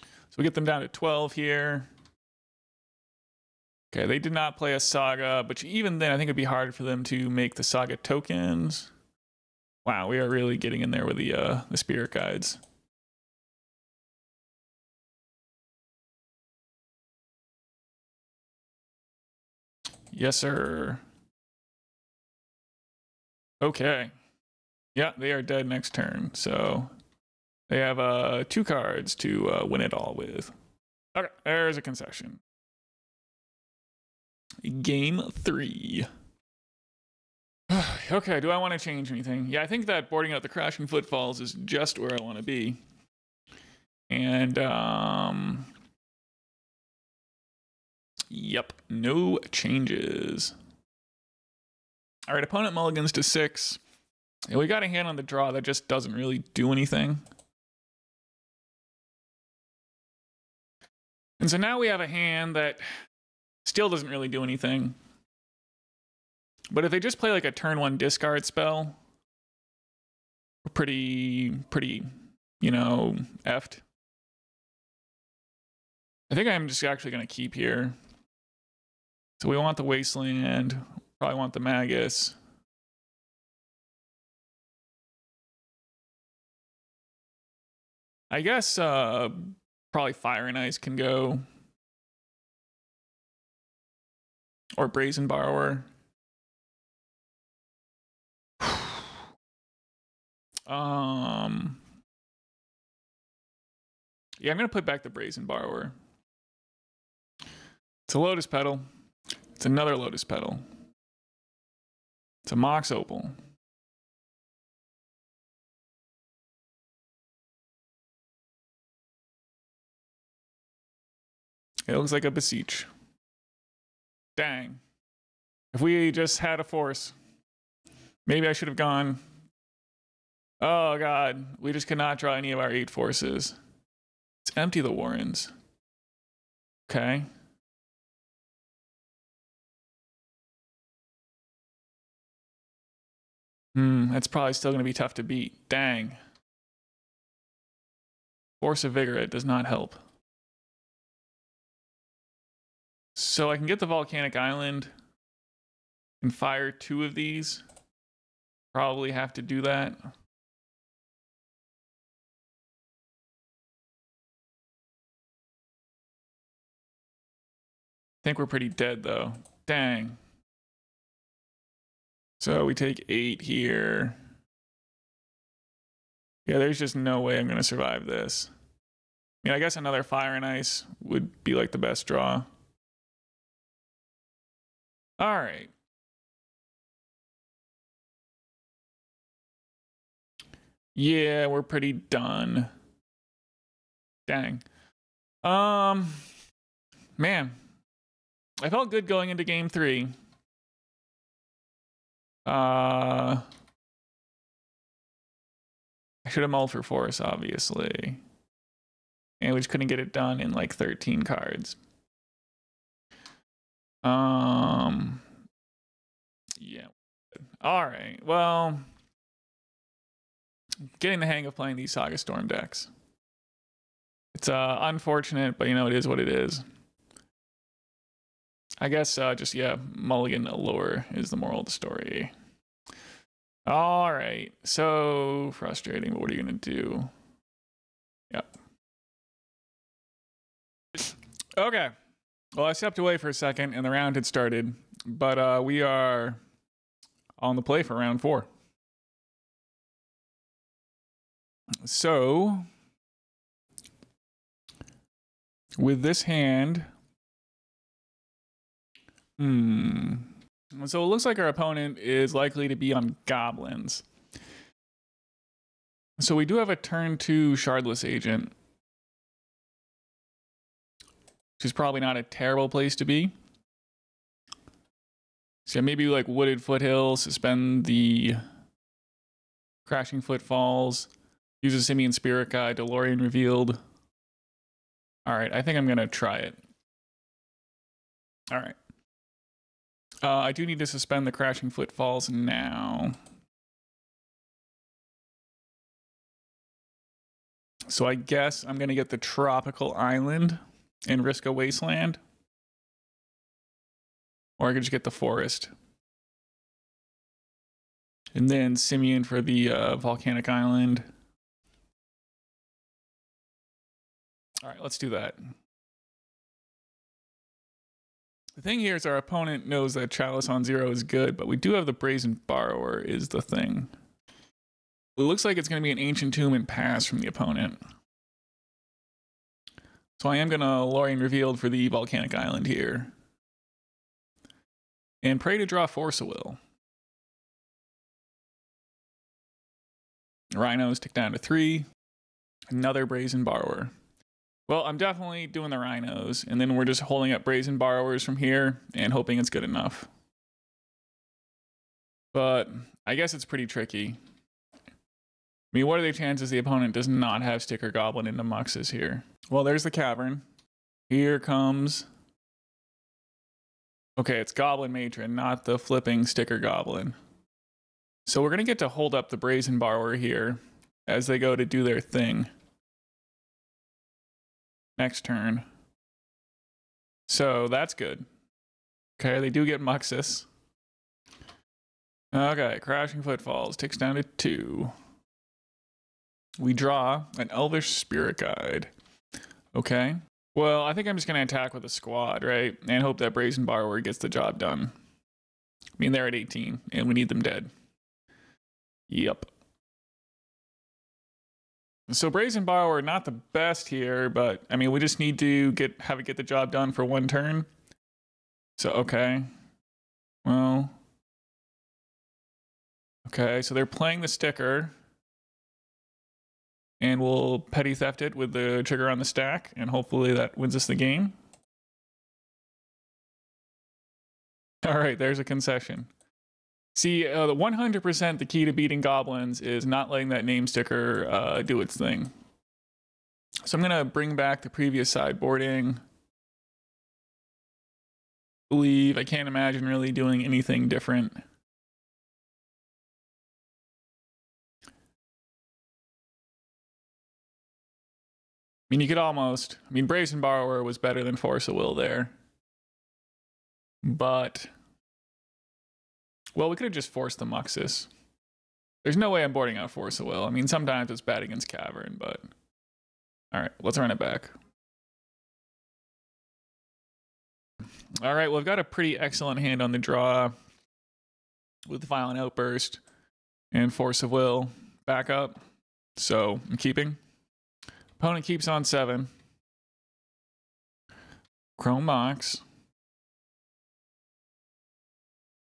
S1: So we get them down to 12 here. Okay, they did not play a Saga, but even then, I think it'd be hard for them to make the Saga tokens. Wow, we are really getting in there with the Spirit Guides. Yes, sir. Okay. Yeah, they are dead next turn, so they have 2 cards to win it all with. Okay, there's a concession. Game 3. Okay, do I want to change anything? Yeah, I think that boarding out the Crashing Footfalls is just where I want to be. And, yep, no changes. All right, opponent mulligans to 6. And we got a hand on the draw that just doesn't really do anything. And so now we have a hand that still doesn't really do anything. But if they just play like a turn 1 discard spell, we're pretty, you know, effed. I think I'm just actually going to keep here. So we want the Wasteland. Probably want the Magus. I guess probably Fire and Ice can go. Or Brazen Borrower. Yeah, I'm gonna put back the Brazen Borrower. It's a Lotus Petal. It's another Lotus Petal. It's a Mox Opal. It looks like a Beseech. Dang. If we just had a force, maybe I should have gone. Oh god, we just cannot draw any of our 8 forces. Let's empty the Warrens. Okay. That's probably still going to be tough to beat. Dang. Force of Vigor, it does not help. So I can get the Volcanic Island and fire 2 of these. Probably have to do that. I think we're pretty dead though. Dang. So we take 8 here. Yeah, there's just no way I'm going to survive this. I mean, I guess another Fire and Ice would be like the best draw. All right. Yeah, we're pretty done. Dang. Man. I felt good going into game 3. I should have mulled for Force, obviously. And we just couldn't get it done in like 13 cards. Yeah. All right. Well, getting the hang of playing these Saga Storm decks. It's unfortunate, but you know, it is what it is. I guess just, yeah, mulligan allure is the moral of the story. All right. So frustrating, but what are you going to do? Yep. Okay. Well, I stepped away for a second and the round had started, but we are on the play for round 4. So with this hand, so it looks like our opponent is likely to be on Goblins. So we do have a turn 2 Shardless Agent, which is probably not a terrible place to be. So maybe like Wooded Foothills, suspend the Crashing Footfalls, use a Simian Spirit Guide to Lorien Revealed. All right, I think I'm going to try it. All right. I do need to suspend the Crashing Footfalls now. So I guess I'm going to get the Tropical Island and risk a Wasteland. Or I could just get the Forest. And then Simian for the Volcanic Island. All right, let's do that. The thing here is our opponent knows that Chalice on 0 is good, but we do have the Brazen Borrower is the thing. It looks like it's going to be an Ancient Tomb and pass from the opponent. So I am going to Lorien Revealed for the Volcanic Island here. And pray to draw Force of Will. Rhinos tick down to 3. Another Brazen Borrower. Well, I'm definitely doing the Rhinos, and then we're just holding up Brazen Borrowers from here and hoping it's good enough. But I guess it's pretty tricky. I mean, what are the chances the opponent does not have Sticker Goblin into Muxes here? Well, there's the Cavern. Here comes... Okay, it's Goblin Matron, not the flipping Sticker Goblin. So we're going to get to hold up the Brazen Borrower here as they go to do their thing. Next turn. So that's good. Okay, they do get Muxus. Okay, Crashing Footfalls ticks down to 2. We draw an Elvish Spirit Guide. Okay. Well, I think I'm just going to attack with a squad, right? And hope that Brazen Borrower gets the job done. I mean, they're at 18, and we need them dead. Yep. So Brazen Borrower, not the best here, but I mean, we just need to have it get the job done for 1 turn. So, okay. Well. Okay, so they're playing the sticker. And we'll petty theft it with the trigger on the stack, and hopefully that wins us the game. All right, there's a concession. See, the 100% the key to beating goblins is not letting that name sticker do its thing. So I'm gonna bring back the previous sideboarding. I can't imagine really doing anything different. I mean, you could almost... I mean, Brazen Borrower was better than Force of Will there. But... well, we could have just forced the Muxus. There's no way I'm boarding out Force of Will. I mean, sometimes it's bad against Cavern, but... alright, let's run it back. Alright, well, I've got a pretty excellent hand on the draw. With Violent Outburst. And Force of Will back up. So, I'm keeping. Opponent keeps on 7. Chrome Mox.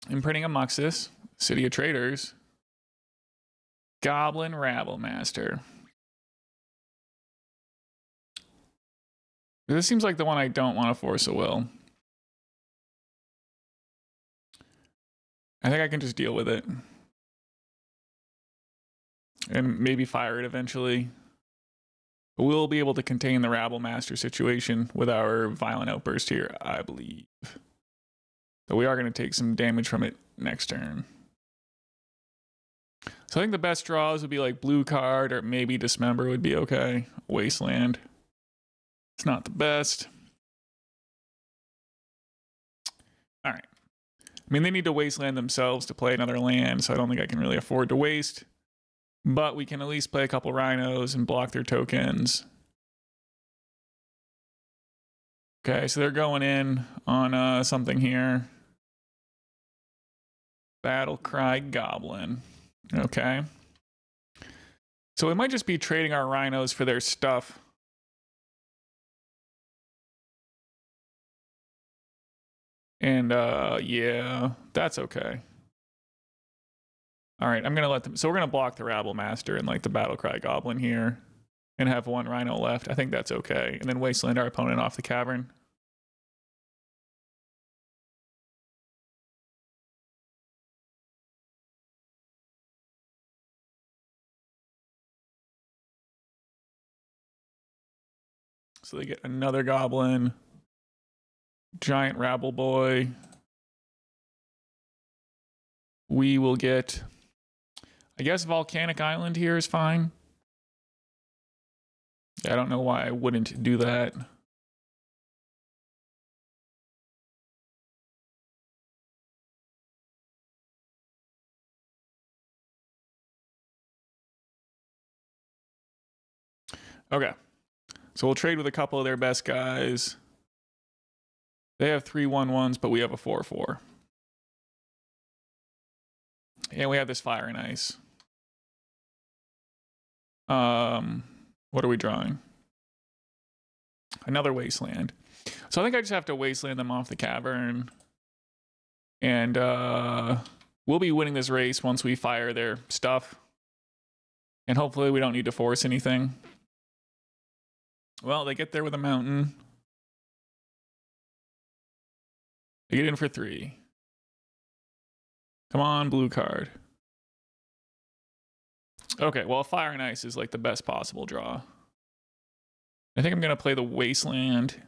S1: Imprinting a Muxus. City of Traders. Goblin Rabble Master. This seems like the one I don't want to Force a Will. I think I can just deal with it. And maybe fire it eventually. We'll be able to contain the Rabble Master situation with our Violent Outburst here, I believe. But we are going to take some damage from it next turn. So I think the best draws would be like blue card, or maybe Dismember would be okay. Wasteland. It's not the best. Alright. I mean, they need to Wasteland themselves to play another land, so I don't think I can really afford to waste. But we can at least play a couple Rhinos and block their tokens. Okay, so they're going in on something here. Battle Cry Goblin. Okay. So we might just be trading our Rhinos for their stuff. And yeah, that's okay. All right, I'm gonna let them. So we're gonna block the Rabble Master and like the Battlecry Goblin here, and have 1 Rhino left. I think that's okay. And then Wasteland our opponent off the Cavern. So they get another Goblin, Giant Rabble Boy. We will get, I guess Volcanic Island here is fine. I don't know why I wouldn't do that. Okay. So we'll trade with a couple of their best guys. They have 3/1/1s, but we have a 4/4. And we have this Fire and Ice. What are we drawing? Another Wasteland. So I think I just have to Wasteland them off the Cavern. And we'll be winning this race once we fire their stuff. And hopefully we don't need to force anything. Well, they get there with a mountain. They get in for 3. Come on, blue card. Okay, well, Fire and Ice is like the best possible draw. I think I'm going to play the Wasteland.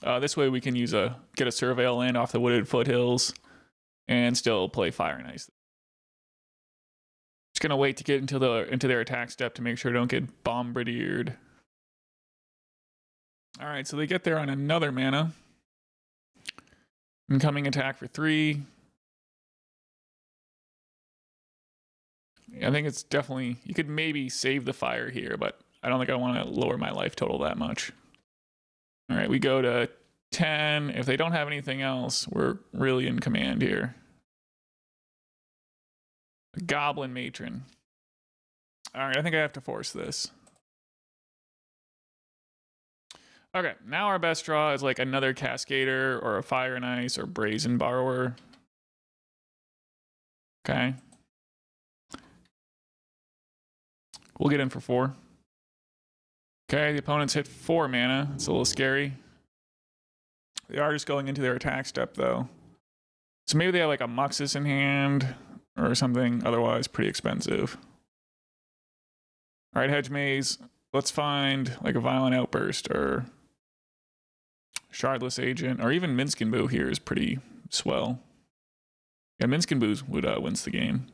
S1: This way we can get a Surveil land off the Wooded Foothills and still play Fire and Ice. Just going to wait to get into their attack step to make sure I don't get bombardiered. All right, so they get there on another mana. Incoming attack for 3. I think it's definitely, you could maybe save the fire here, but I don't think I want to lower my life total that much. All right, we go to 10. If they don't have anything else, we're really in command here. A Goblin Matron. All right, I think I have to force this. Okay, now our best draw is like another Cascader or a Fire and Ice or Brazen Borrower. Okay. We'll get in for 4. Okay, the opponents hit 4 mana. It's a little scary. They are just going into their attack step, though. So maybe they have like a Muxus in hand or something. Otherwise, pretty expensive. All right, Hedge Maze. Let's find like a Violent Outburst or Shardless Agent, or even Minsc here is pretty swell. Yeah, Minsc would wins the game.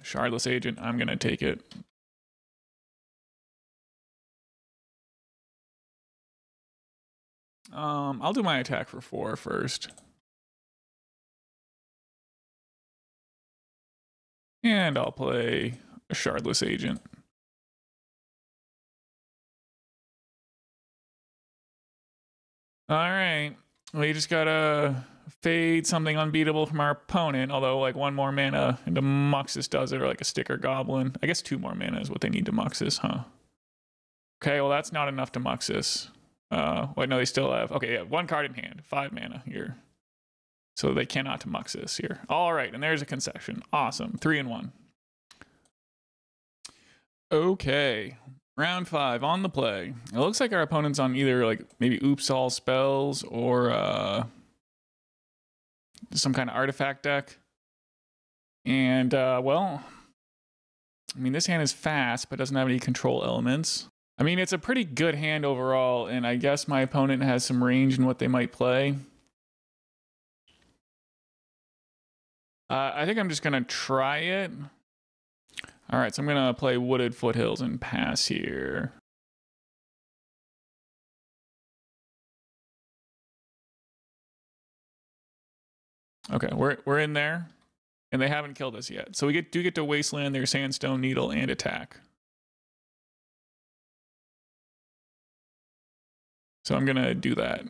S1: Shardless Agent, I'm gonna take it. I'll do my attack for 4 first. And I'll play a Shardless Agent. All right, we just gotta fade something unbeatable from our opponent, although like 1 more mana into Muxus does it, or like a Sticker Goblin. I guess 2 more mana is what they need to Muxus, huh? Okay, well that's not enough to Muxus. Wait, no, they still have, okay, yeah, 1 card in hand, 5 mana here. So they cannot to Muxus here. All right, and there's a concession. Awesome, 3 and 1. Okay, round 5 on the play. It looks like our opponent's on either like maybe Oops All Spells or some kind of artifact deck. And well, I mean, this hand is fast, but doesn't have any control elements. I mean, it's a pretty good hand overall, and I guess my opponent has some range in what they might play. I think I'm just gonna try it. All right, so I'm gonna play Wooded Foothills and pass here. Okay, we're in there, and they haven't killed us yet. So we do get to Wasteland their Sandstone Needle and attack. So I'm gonna do that.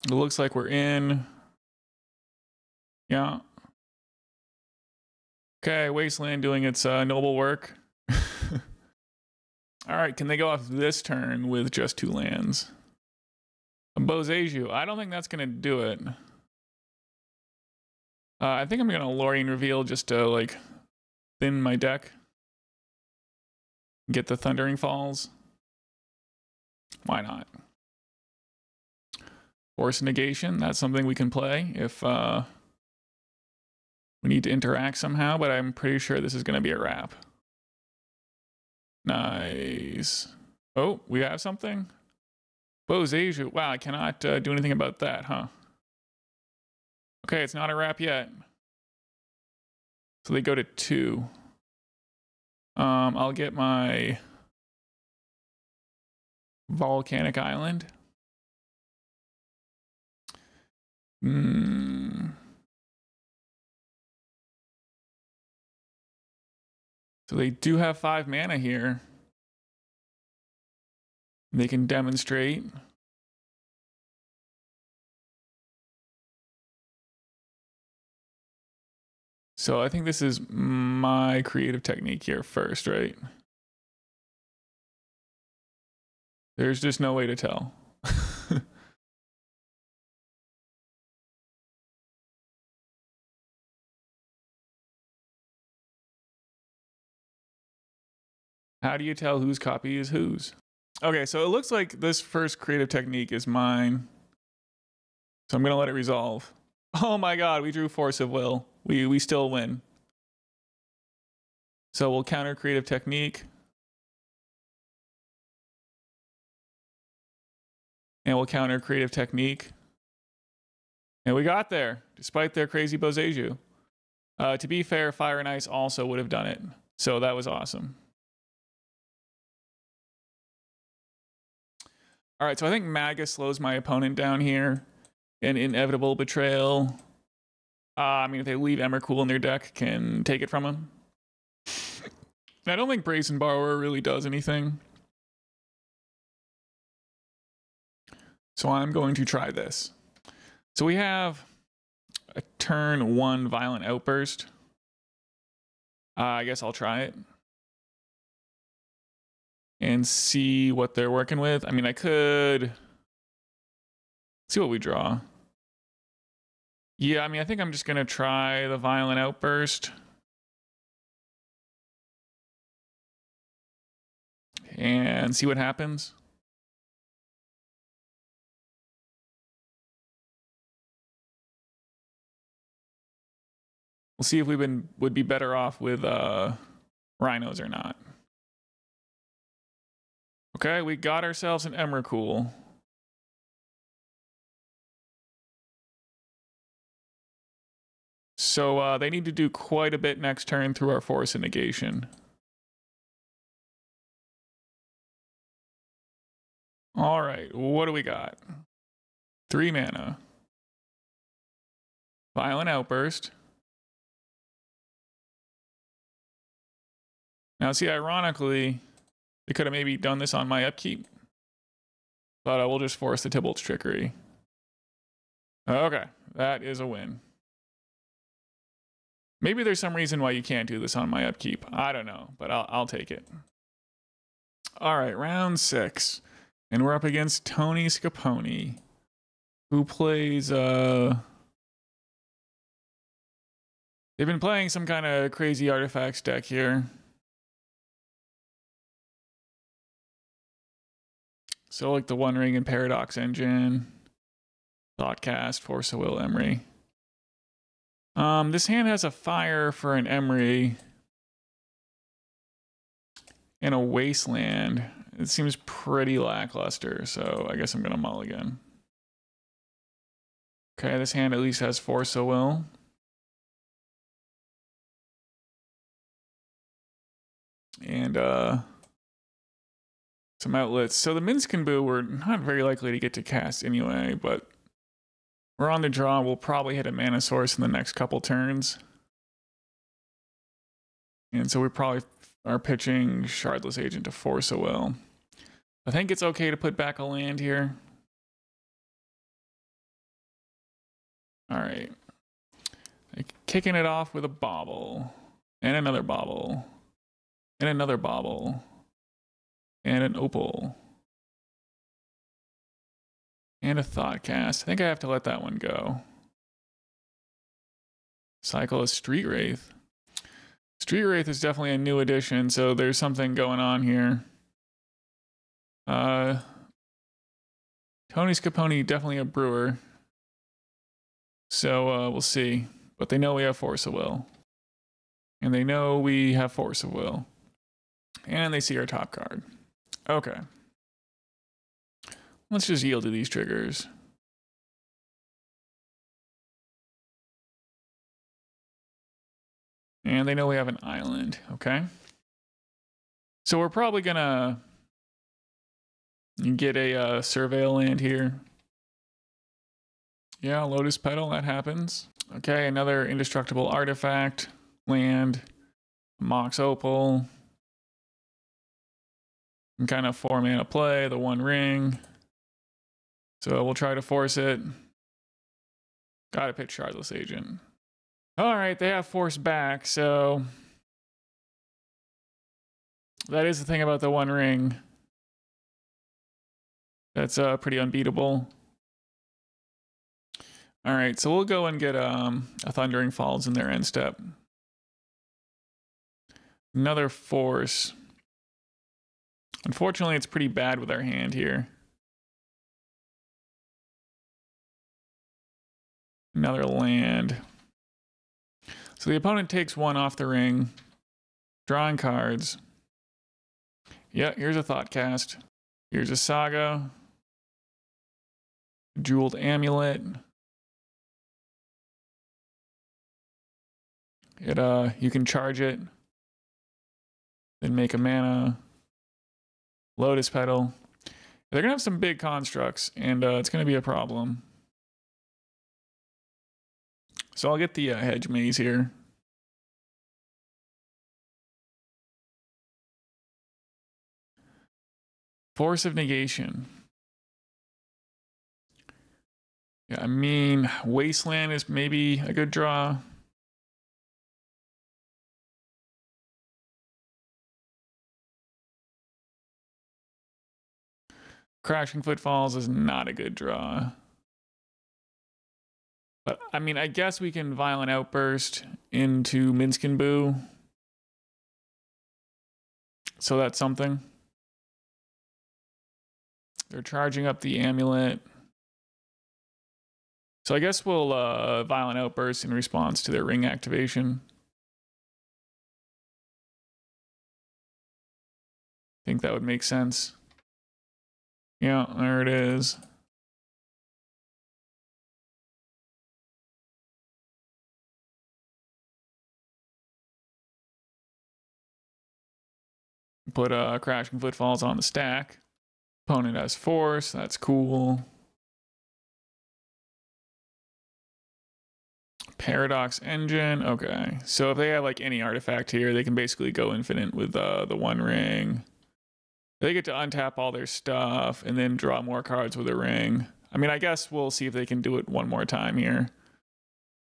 S1: It looks like we're in. Yeah. Okay, Wasteland doing its noble work. All right, can they go off this turn with just 2 lands? A Boseiju. I don't think that's going to do it. I think I'm going to Lorien Revealed just to like thin my deck. Get the Thundering Falls. Why not? Force of Negation. That's something we can play if we need to interact somehow, but I'm pretty sure this is going to be a wrap. Nice. Oh, we have something? Boseiju. Wow, I cannot do anything about that, huh? Okay, it's not a wrap yet. So they go to 2. I'll get my Volcanic Island. So they do have 5 mana here. They can demonstrate. So I think this is my creative technique here first, right? There's just no way to tell. How do you tell whose copy is whose? Okay, so it looks like this first creative technique is mine. So I'm going to let it resolve. Oh my god, we drew Force of Will. We still win. So we'll counter creative technique. And we'll counter creative technique. And we got there, despite their crazy Boseiju. To be fair, Fire and Ice also would have done it. So that was awesome. All right, so I think Magus slows my opponent down here. And Inevitable Betrayal. I mean, if they leave Emrakul in their deck, can take it from him. I don't think Brazen Borrower really does anything. So I'm going to try this. So we have a turn 1 Violent Outburst. I guess I'll try it. And see what they're working with. I mean, I could see what we draw. Yeah, I mean, I think I'm just going to try the Violent Outburst. And see what happens. We'll see if we would be better off with Rhinos or not. Okay, we got ourselves an Emrakul. So they need to do quite a bit next turn through our Force of Negation. All right, what do we got? 3 mana. Violent Outburst. Now, see, ironically, they could have maybe done this on my upkeep. But I will just force the Tybalt's Trickery. Okay, that is a win. Maybe there's some reason why you can't do this on my upkeep. I don't know, but I'll take it. All right, round 6. And we're up against Tony Scaponi, who plays... They've been playing some kind of crazy artifacts deck here. So like the One Ring and Paradox Engine, Thoughtcast, Force of Will, Emry. This hand has a fire for an Emry and a Wasteland. It seems pretty lackluster, so I guess I'm gonna mulligan. Okay, this hand at least has Force of Will. And some outlets. So the Minsc and Boo we're not very likely to get to cast anyway, but we're on the draw. We'll probably hit a mana source in the next couple turns. And so we probably are pitching Shardless Agent to Force of Will. I think it's okay to put back a land here. All right. Kicking it off with a Bauble. And another Bauble. And another Bauble. And an Opal. And a Thoughtcast. I think I have to let that one go. Cycle a Street Wraith. Street Wraith is definitely a new addition, so there's something going on here. Tony Scaponi, definitely a brewer. So we'll see. But they know we have Force of Will. And they know we have Force of Will. And they see our top card. Okay. Let's just yield to these triggers. And they know we have an island, okay? So we're probably gonna get a Surveil land here. Yeah, Lotus Petal, that happens. Okay, another indestructible artifact, land, Mox Opal. And kind of 4 mana play, the One Ring. So we'll try to force it. Gotta pitch Shardless Agent. Alright, they have Force back, so that is the thing about the One Ring. That's pretty unbeatable. Alright, so we'll go and get a Thundering Falls in their end step. Another Force. Unfortunately, it's pretty bad with our hand here. Another land. So the opponent takes 1 off the ring. Drawing cards. Yeah, here's a Thoughtcast. Here's a Saga. Jeweled Amulet. You can charge it. Then make a mana. Lotus Petal. They're gonna have some big constructs, and it's gonna be a problem. So I'll get the Hedge Maze here. Force of Negation. Yeah, I mean, Wasteland is maybe a good draw. Crashing Footfalls is not a good draw. But, I mean, I guess we can Violent Outburst into Minsc and Boo. So that's something. They're charging up the amulet. So I guess we'll Violent Outburst in response to their ring activation. I think that would make sense. Yeah, there it is. Put Crashing Footfalls on the stack. Opponent has Force, that's cool. Paradox Engine, okay. So if they have like any artifact here, they can basically go infinite with the One Ring. They get to untap all their stuff and then draw more cards with a ring. I mean, I guess we'll see if they can do it one more time here.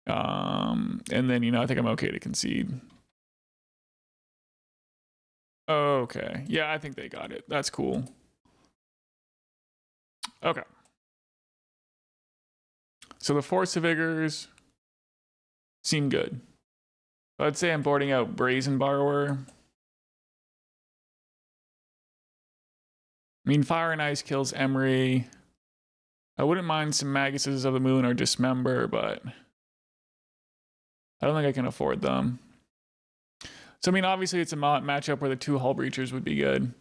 S1: And then, you know, I think I'm okay to concede. Okay. Yeah, I think they got it. That's cool. Okay. So the Force of Vigors seem good. I'd say I'm boarding out Brazen Borrower. I mean, Fire and Ice kills Emery. I wouldn't mind some Maguses of the Moon or Dismember, but I don't think I can afford them. So, I mean, obviously it's a matchup where the two Hull Breachers would be good.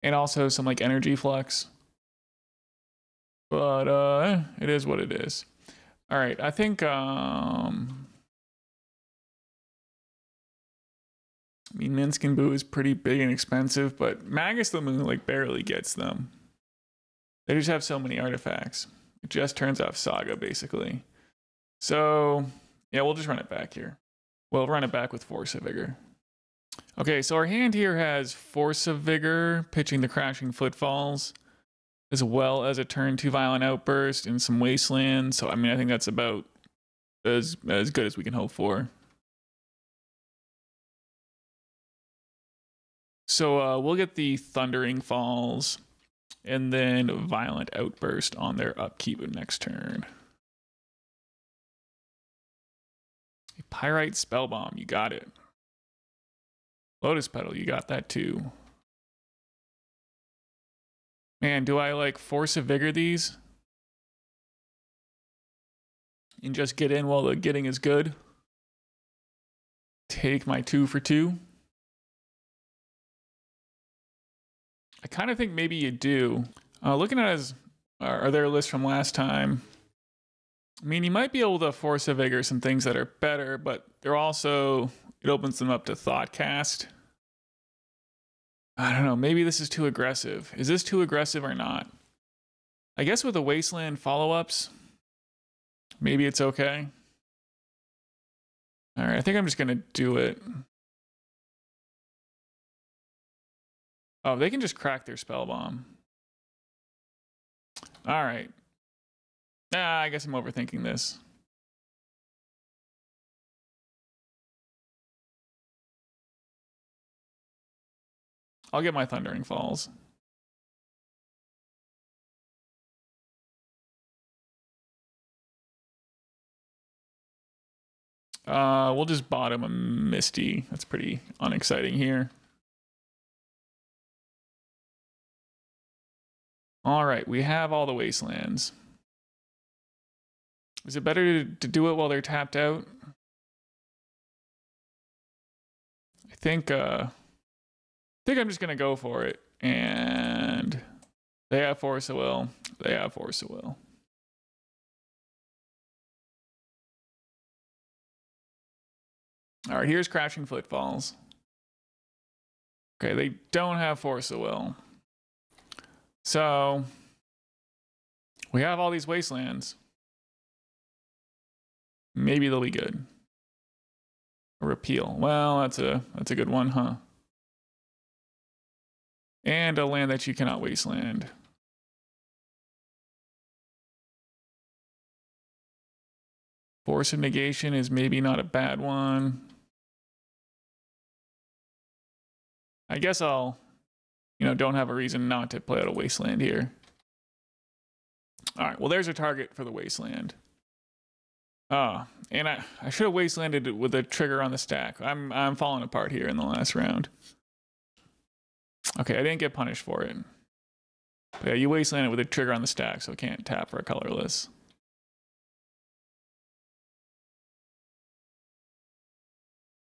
S1: And also some, like, Energy Flux. But, it is what it is. All right, I think, I mean, Minsc and Boo is pretty big and expensive, but Magus the Moon, like, barely gets them. They just have so many artifacts. It just turns off Saga, basically. So, yeah, we'll just run it back here. We'll run it back with Force of Vigor. Okay, so our hand here has Force of Vigor, pitching the Crashing Footfalls, as well as a turn 2 Violent Outburst and some Wasteland. So, I mean, I think that's about as good as we can hope for. So we'll get the Thundering Falls and then Violent Outburst on their upkeep next turn. Pyrite Spellbomb, you got it. Lotus Petal, you got that too. Man, do I like Force of Vigor these? And just get in while the getting is good? Take my 2 for 2? I kind of think maybe you do. Looking at his, or their list from last time, I mean, you might be able to Force of Vigor some things that are better, but they're also, it opens them up to Thoughtcast. I don't know, maybe this is too aggressive. Is this too aggressive or not? I guess with the Wasteland follow-ups, maybe it's okay. All right, I think I'm just gonna do it. Oh, they can just crack their Spellbomb. All right. I guess I'm overthinking this. I'll get my Thundering Falls. We'll just bottom a Misty. That's pretty unexciting here. All right, we have all the Wastelands. Is it better to do it while they're tapped out? I think I'm just gonna go for it. And they have Force of Will. They have Force of Will. All right, here's Crashing Footfalls. Okay, they don't have Force of Will. So we have all these wastelands. Maybe they'll be good. A repeal. Well, that's a good one, huh? And a land that you cannot wasteland. Force of Negation is maybe not a bad one. I guess I'll, don't have a reason not to play out a wasteland here. All right, well, there's a target for the wasteland. And I should have wastelanded with a trigger on the stack. I'm falling apart here in the last round. Okay, I didn't get punished for it. But yeah, you wastelanded with a trigger on the stack, so it can't tap for a colorless.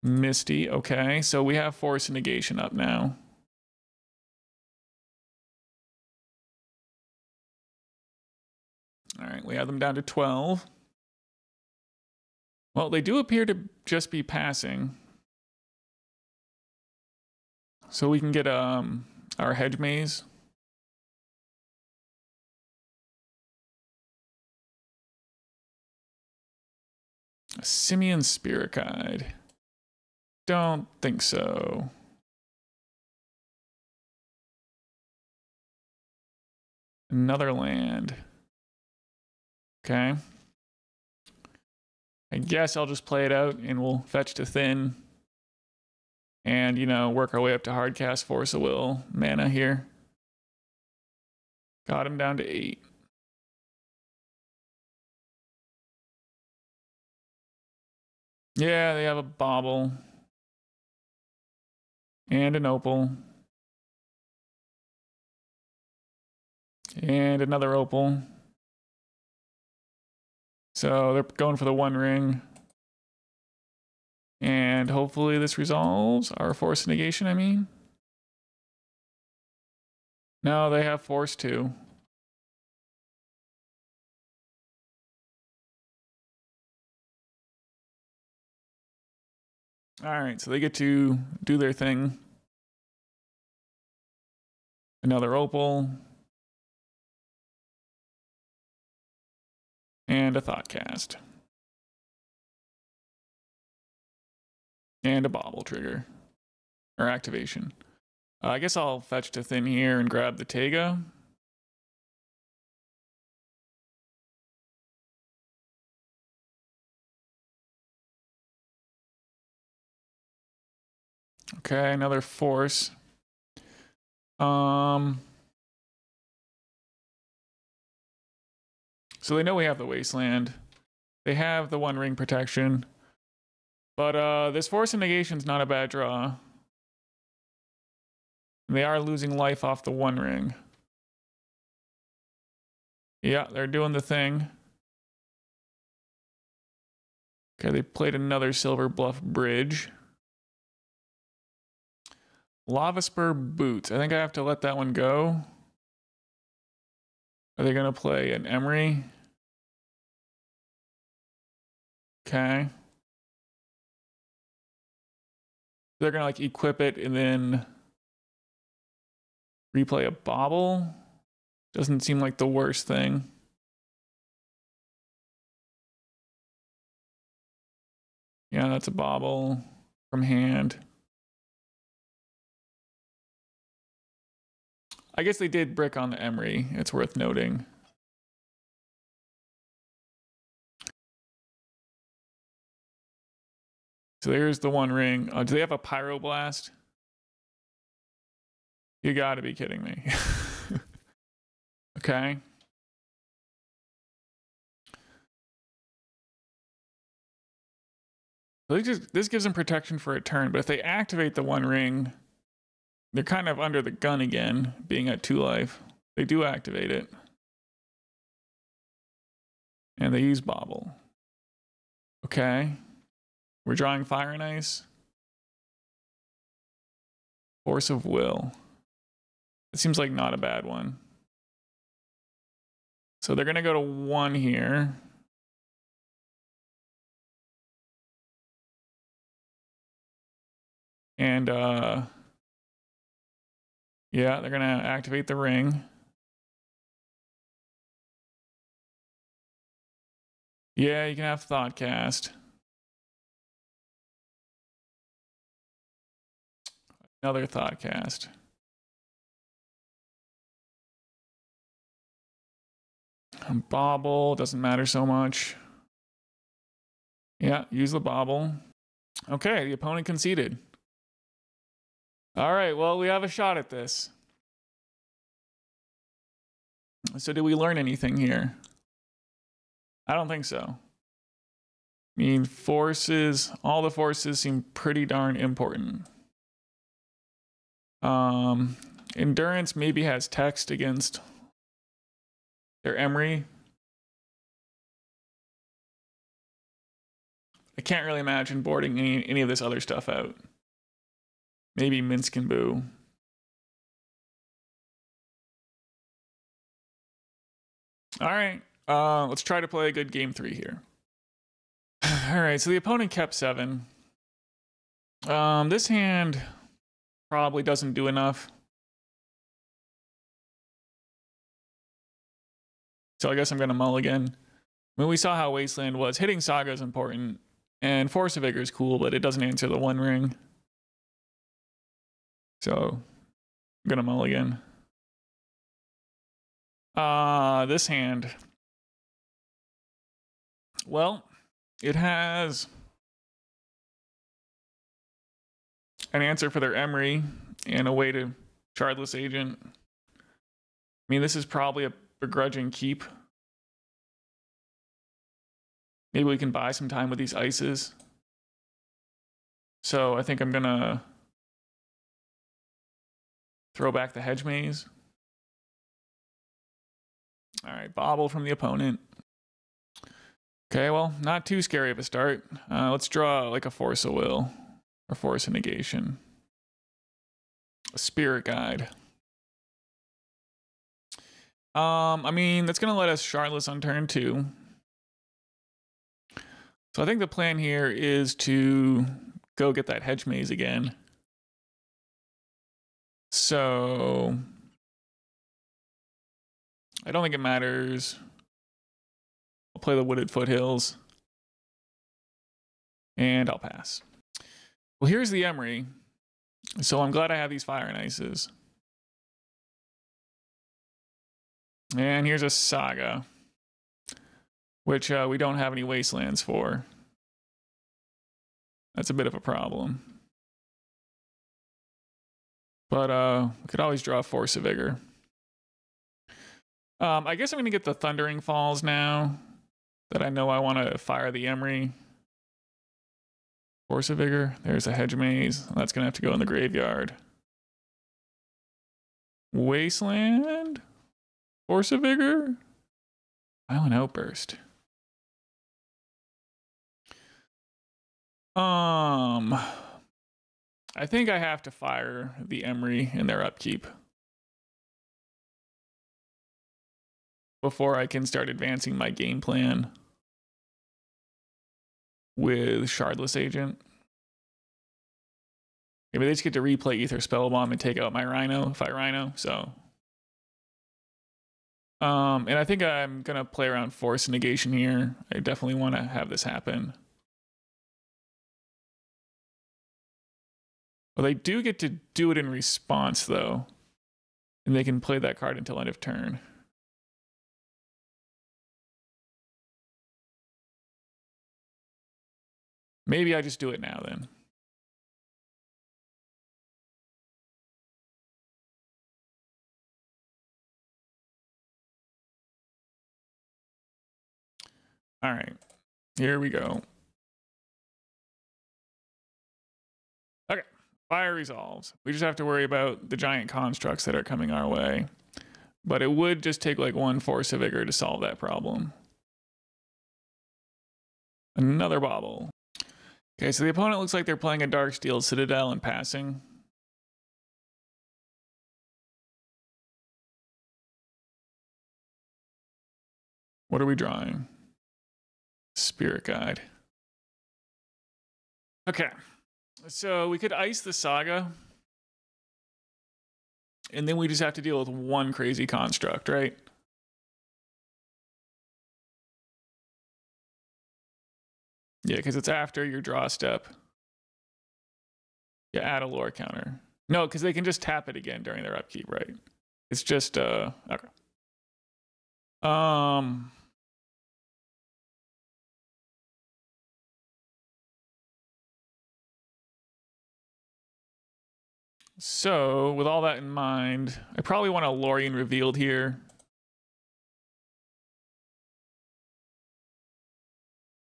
S1: Misty, okay. So we have Force of Negation up now. All right, we have them down to 12. Well, they do appear to just be passing. So we can get our Hedge Maze. A Simian Spirit Guide. Don't think so. Another land. Okay. I guess I'll just play it out and we'll fetch to thin. And, work our way up to hardcast Force of Will mana here. Got him down to 8. Yeah, they have a Bauble. And an Opal. And another Opal. So they're going for the One Ring. And hopefully this resolves our Force of Negation, I mean. No, they have Force too. All right, so they get to do their thing. Another Opal. And a Thoughtcast. And a Bauble trigger. Or activation. I guess I'll fetch to thin here and grab the Taiga. Okay, another Force. So they know we have the Wasteland. They have the One Ring protection. But this Force of Negation's not a bad draw. They are losing life off the One Ring. Yeah, they're doing the thing. Okay, they played another Silver Bluff Bridge. Lava Spur Boots. I think I have to let that one go. Are they going to play an Emery? Okay. They're going to like equip it and then replay a Bauble. Doesn't seem like the worst thing. Yeah, that's a Bauble from hand. I guess they did brick on the Emery. It's worth noting. So there's the One Ring. Do they have a Pyroblast? You gotta be kidding me. Okay. So this gives them protection for a turn, but if they activate the One Ring, they're kind of under the gun again, being at 2 life. They do activate it. And they use Bauble. Okay. We're drawing Fire and Ice. Force of Will. It seems like not a bad one. So they're going to go to 1 here. And Yeah, they're gonna activate the ring. Yeah, you can have Thoughtcast. Another Thoughtcast. Bobble doesn't matter so much. Yeah, use the bobble. Okay, the opponent conceded. All right, well, we have a shot at this. So did we learn anything here? I don't think so. I mean, forces, all the forces seem pretty darn important. Endurance maybe has text against their Emery. I can't really imagine boarding any of this other stuff out. Maybe Minsc and Boo. All right, let's try to play a good game 3 here. All right, so the opponent kept 7. This hand probably doesn't do enough. So I guess I'm gonna mulligan. I mean, we saw how Wasteland was. Hitting Saga is important, and Force of Vigor is cool, but it doesn't answer the 1 ring. So I'm gonna mulligan. This hand. Well, it has an answer for their Emery and a way to Shardless Agent. I mean, this is probably a begrudging keep. Maybe we can buy some time with these ices. So I think I'm gonna throw back the Hedge Maze. All right, bobble from the opponent. Okay, well, not too scary of a start. Let's draw like a Force of Will or Force of Negation. A Spirit Guide. I mean, that's gonna let us Shardless on turn 2. So I think the plan here is to go get that Hedge Maze again. So I don't think it matters. I'll play the Wooded Foothills. And I'll pass. Well, here's the Emery. So I'm glad I have these Fire and Ices. And here's a Saga, which we don't have any Wastelands for. That's a bit of a problem. But we could always draw a Force of Vigor. I guess I'm going to get the Thundering Falls now that I know I want to fire the Emery. Force of Vigor. There's a Hedge Maze. That's going to have to go in the graveyard. Wasteland? Force of Vigor? Violent Outburst. I think I have to fire the Emery in their upkeep before I can start advancing my game plan with Shardless Agent. Maybe they just get to replay Ether Spellbomb and take out my Rhino if I Rhino, so. And I think I'm gonna play around Force of Negation here. I definitely want to have this happen. Well, they do get to do it in response, though. And they can play that card until end of turn. Maybe I just do it now, then. All right, here we go. Okay, fire resolves. We just have to worry about the giant constructs that are coming our way. But it would just take like 1 Force of Vigor to solve that problem. Another bobble. Okay, so the opponent looks like they're playing a Darksteel Citadel and passing. What are we drawing? Spirit Guide. Okay, so we could ice the Saga And then we just have to deal with one crazy construct, right? Yeah, because it's after your draw step. Yeah, add a lore counter. No, because they can just tap it again during their upkeep, right? It's just okay. So with all that in mind, I probably want a Lorien Revealed here.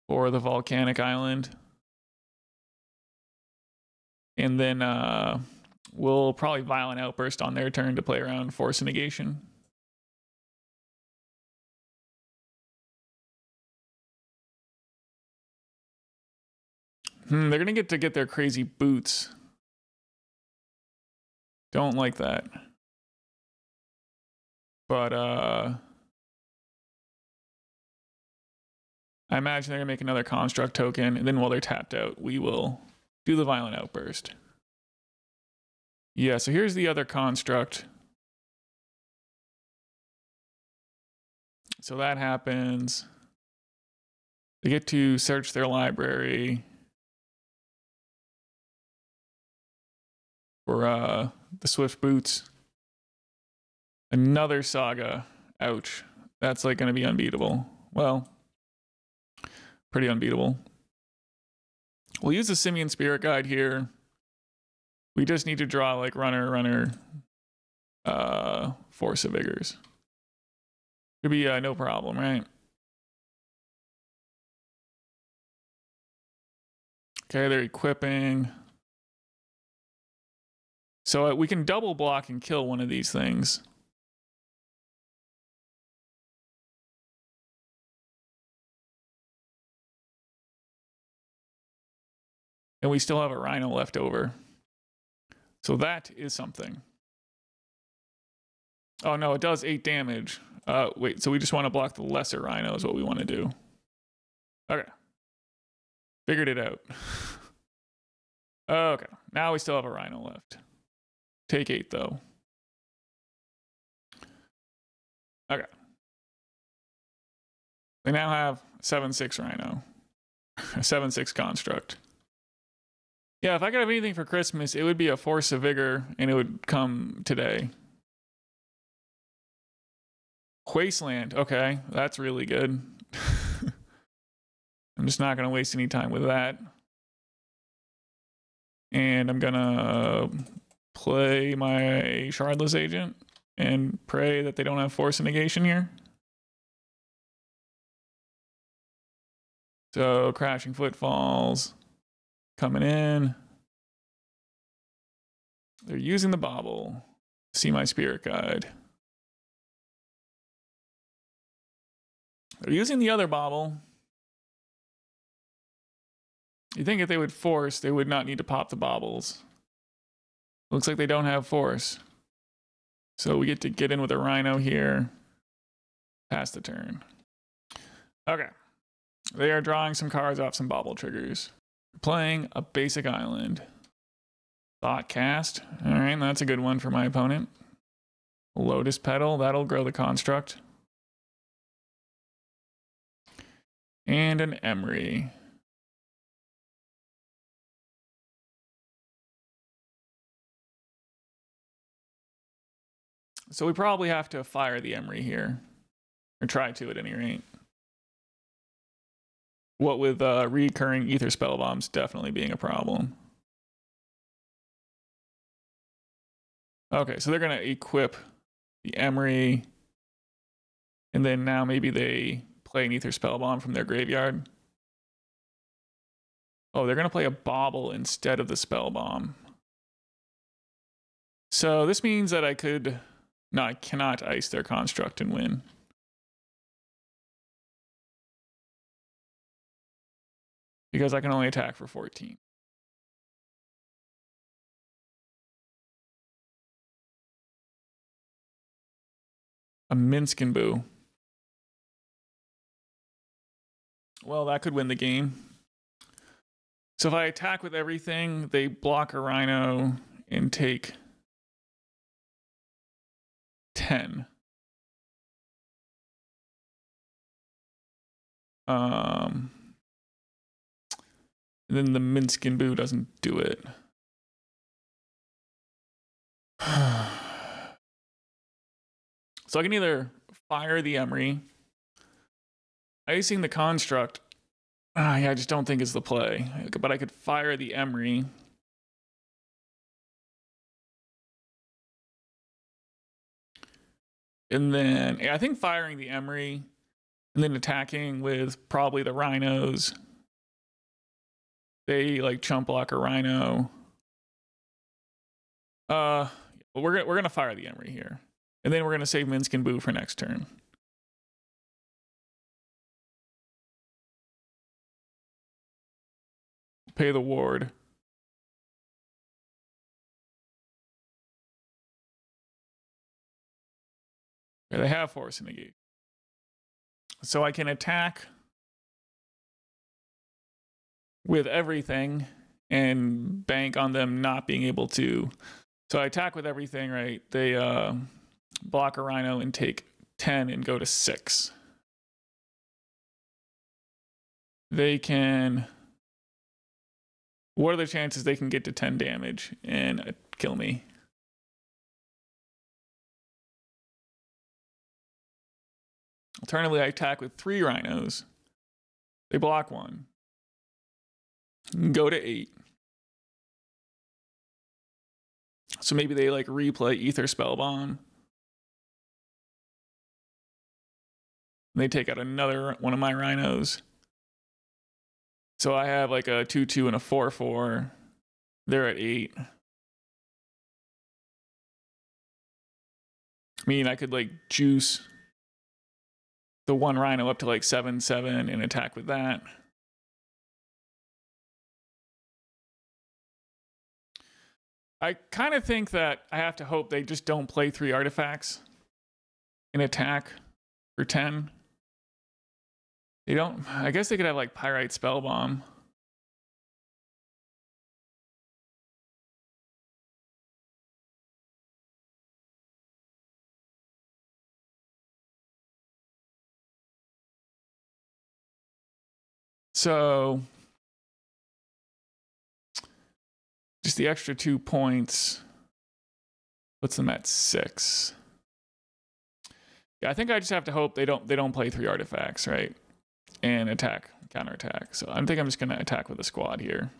S1: For the Volcanic Island. And then we'll probably Violent Outburst on their turn to play around Force of Negation. They're gonna get their crazy boots. Don't like that. But I imagine they're gonna make another construct token, and then while they're tapped out, we will do the Violent Outburst. Yeah, so here's the other construct. So that happens. They get to search their library for the Swift Boots. Another Saga. Ouch. That's like going to be unbeatable. Well, pretty unbeatable. We'll use the Simian Spirit Guide here. We just need to draw like runner, Force of Vigors. Could be no problem, right? Okay, they're equipping. So we can double block and kill one of these things. And we still have a Rhino left over. So that is something. Oh no, it does 8 damage. Wait, so we just want to block the lesser Rhino is what we want to do. Okay. Figured it out. Okay, now we still have a Rhino left. Take 8 though. Okay. We now have 7/6 Rhino. A 7/6 construct. Yeah, if I could have anything for Christmas, it would be a Force of Vigor, and it would come today. Wasteland. Okay, that's really good. I'm just not going to waste any time with that. And I'm going to play my Shardless Agent and pray that they don't have Force of Negation here. So, Crashing Footfalls coming in. They're using the bauble. See my Spirit Guide. They're using the other bauble. You think if they would force, they would not need to pop the baubles. Looks like they don't have force. So we get to get in with a Rhino here. Pass the turn. Okay. They are drawing some cards off some bauble triggers. Playing a basic island. Thought Cast. All right, that's a good one for my opponent. Lotus Petal. That'll grow the construct. And an Emery. So we probably have to fire the Emery here. Or try to at any rate. What with recurring Ether Spell Bombs definitely being a problem. Okay, so they're going to equip the Emery. And then now maybe they play an Ether Spell Bomb from their graveyard. Oh, they're going to play a Bauble instead of the Spell Bomb. So this means that I could... No, I cannot ice their construct and win. Because I can only attack for 14. A Minsc and Boo. Well, that could win the game. So if I attack with everything, they block a Rhino and take 10. And then the Minsc and Boo doesn't do it. So I can either fire the Emery. Icing the Construct, yeah, I just don't think is the play. But I could fire the Emery. And then, yeah, I think firing the Emery and then attacking with probably the Rhinos. They like chump block a Rhino. But we're gonna fire the Emery here. And then we're gonna save Minsc and Boo for next turn. Pay the ward. Okay, they have Force of Negation. So I can attack with everything and bank on them not being able to. So I attack with everything, right? They block a Rhino and take 10 and go to 6. They can... What are the chances they can get to 10 damage and kill me? Alternatively, I attack with 3 Rhinos. They block 1. Go to 8. So maybe they like replay Ether Spellbomb. They take out another one of my Rhinos. So I have like a 2/2 and a 4/4. They're at 8. I mean, I could like juice the one Rhino up to like 7/7 and attack with that. I kind of think that I have to hope they just don't play 3 artifacts and attack for 10. They don't. I guess they could have like Pyrite Spellbomb. So just the extra 2 points puts them at 6. Yeah, I think I just have to hope they don't play 3 artifacts, right? And attack, counterattack. So I think I'm just gonna attack with a squad here.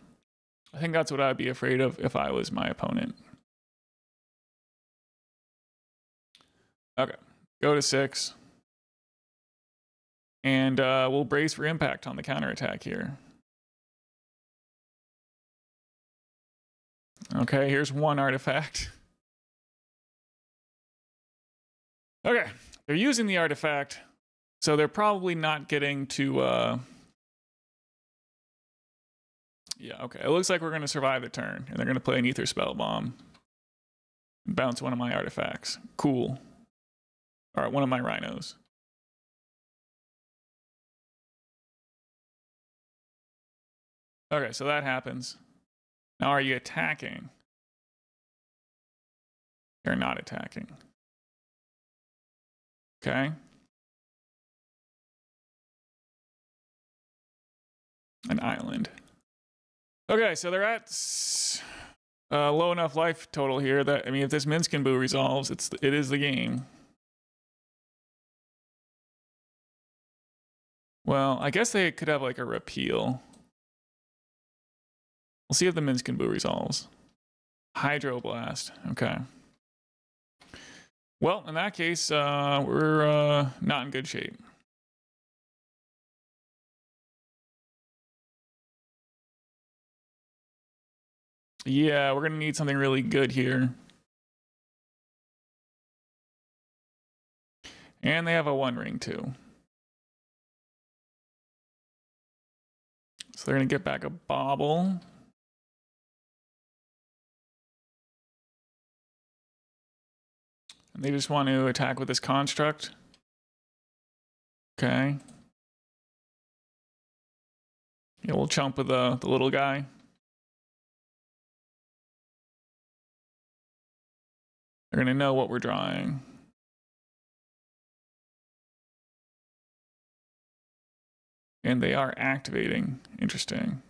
S1: I think that's what I'd be afraid of if I was my opponent. Okay, go to 6. And we'll brace for impact on the counterattack here. Okay, here's 1 artifact. Okay, they're using the artifact, so they're probably not getting to... Yeah, okay, it looks like we're going to survive the turn, and they're going to play an Ether Spellbomb. Bounce one of my artifacts. Cool. All right, one of my Rhinos. Okay, so that happens. Now, are you attacking? You're not attacking. Okay. An island. Okay, so they're at low enough life total here that, I mean, if this Minsc and Boo resolves, it is the game. Well, I guess they could have like a repeal. We'll see if the Minsc and Boo resolves. Hydroblast. Okay. Well, in that case, we're not in good shape. Yeah, we're going to need something really good here. And they have a 1 ring too. So they're going to get back a Bauble. And they just want to attack with this construct. Okay. Yeah, we'll chump with the little guy. They're going to know what we're drawing. And they are activating. Interesting.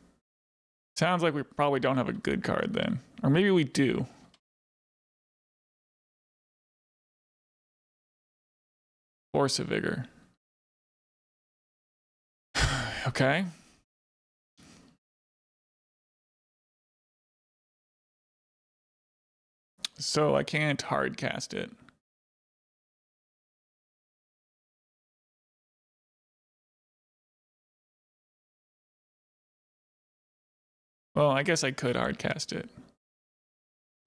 S1: Sounds like we probably don't have a good card then. Or maybe we do. Force of Vigor. Okay. So I can't hard cast it. Well, I guess I could hard cast it.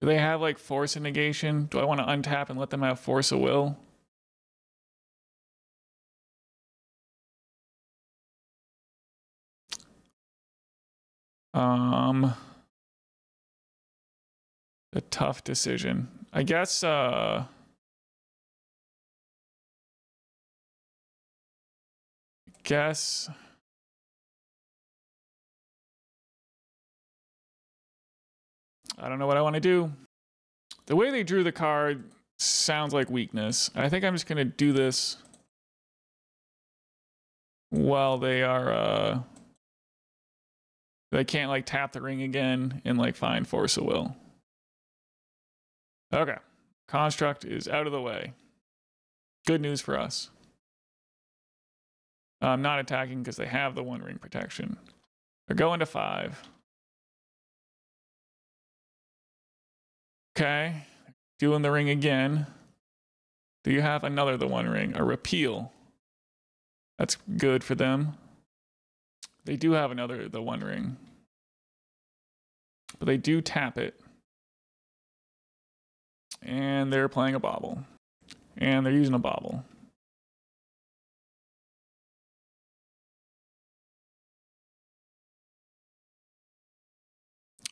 S1: Do they have like Force of Negation? Do I want to untap and let them have Force of Will? A tough decision. I guess I don't know what I want to do. The way they drew the card sounds like weakness. I think I'm just going to do this while they are they can't like tap the ring again and like find Force of Will. Okay. Construct is out of the way. Good news for us. I'm not attacking because they have the 1 ring protection. They're going to 5. Okay. Doing the ring again. Do you have another the 1 ring? A repeal. That's good for them. They do have another the 1 ring. But they do tap it. And they're playing a bauble. And they're using a bauble.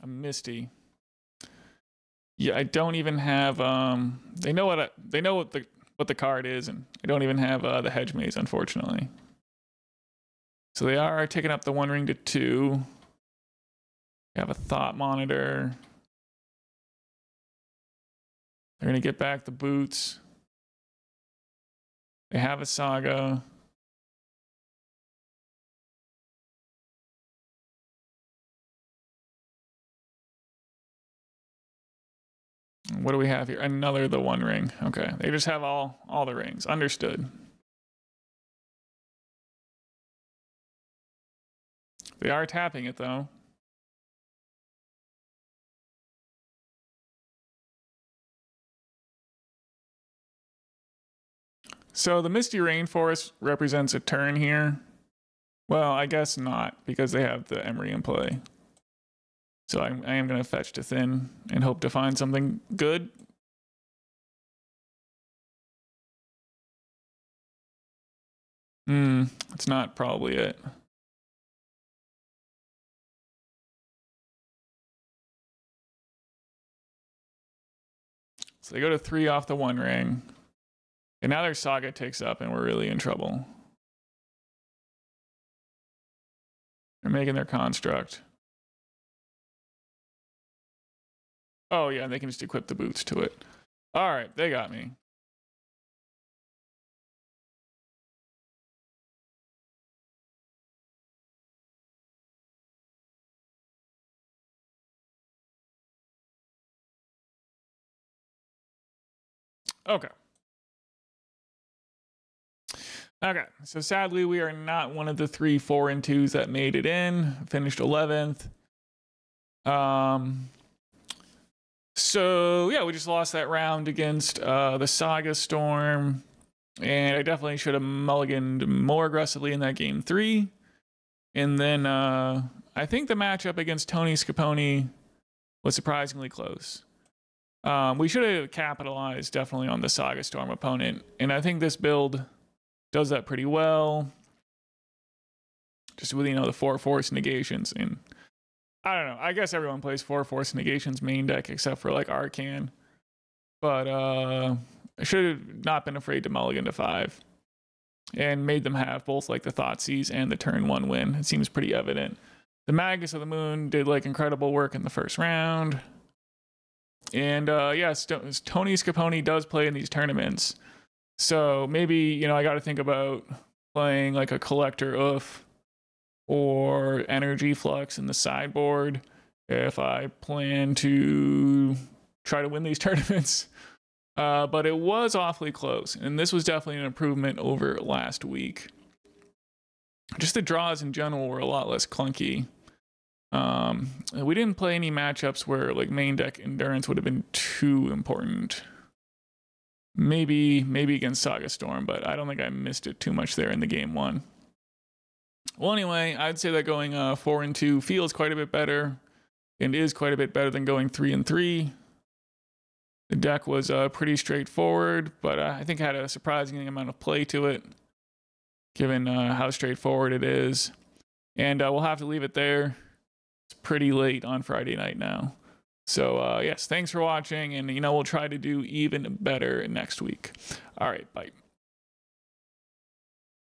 S1: A Misty. Yeah, I don't even have they know what the card is, and I don't even have the Hedge Maze, unfortunately. So they are taking up the 1 ring to 2. They have a Thought Monitor. They're going to get back the boots. They have a Saga. What do we have here? Another the 1 ring. Okay, they just have all the rings. Understood. They are tapping it though. So the Misty Rainforest represents a turn here. Well, I guess not, because they have the Emery in play. So I am going to fetch to thin and hope to find something good. It's not probably it. So they go to 3 off the 1 ring. And now their Saga takes up and we're really in trouble. They're making their construct. Oh yeah, they can just equip the boots to it. All right, they got me. Okay. Okay, so sadly we are not one of the 3 4 and 2s that made it in. Finished 11th. So yeah, we just lost that round against the Saga Storm, and I definitely should have mulliganed more aggressively in that game 3. And then I think the matchup against Tony Scapone was surprisingly close. We should have capitalized definitely on the Saga Storm opponent, and I think this build does that pretty well. Just with, the 4 Force Negations, and I don't know. I guess everyone plays 4 Force Negations main deck except for like Arcan. But I should have not been afraid to mulligan to 5 and made them have both like the Thoughtseize and the turn 1 win. It seems pretty evident. The Magus of the Moon did like incredible work in the first round. And yes, Tony Scapone does play in these tournaments. So maybe, I got to think about playing like a Collector Oof or Energy Flux in the sideboard if I plan to try to win these tournaments. But it was awfully close, and this was definitely an improvement over last week. Just the draws in general were a lot less clunky. We didn't play any matchups where like main deck endurance would have been too important. Maybe against Saga Storm, but I don't think I missed it too much there in the game one. Well, anyway, I'd say that going 4-2 feels quite a bit better, and is quite a bit better than going 3-3. The deck was pretty straightforward, but I think it had a surprising amount of play to it, given how straightforward it is. And we'll have to leave it there. It's pretty late on Friday night now. So yes, thanks for watching, and we'll try to do even better next week. All right, bye.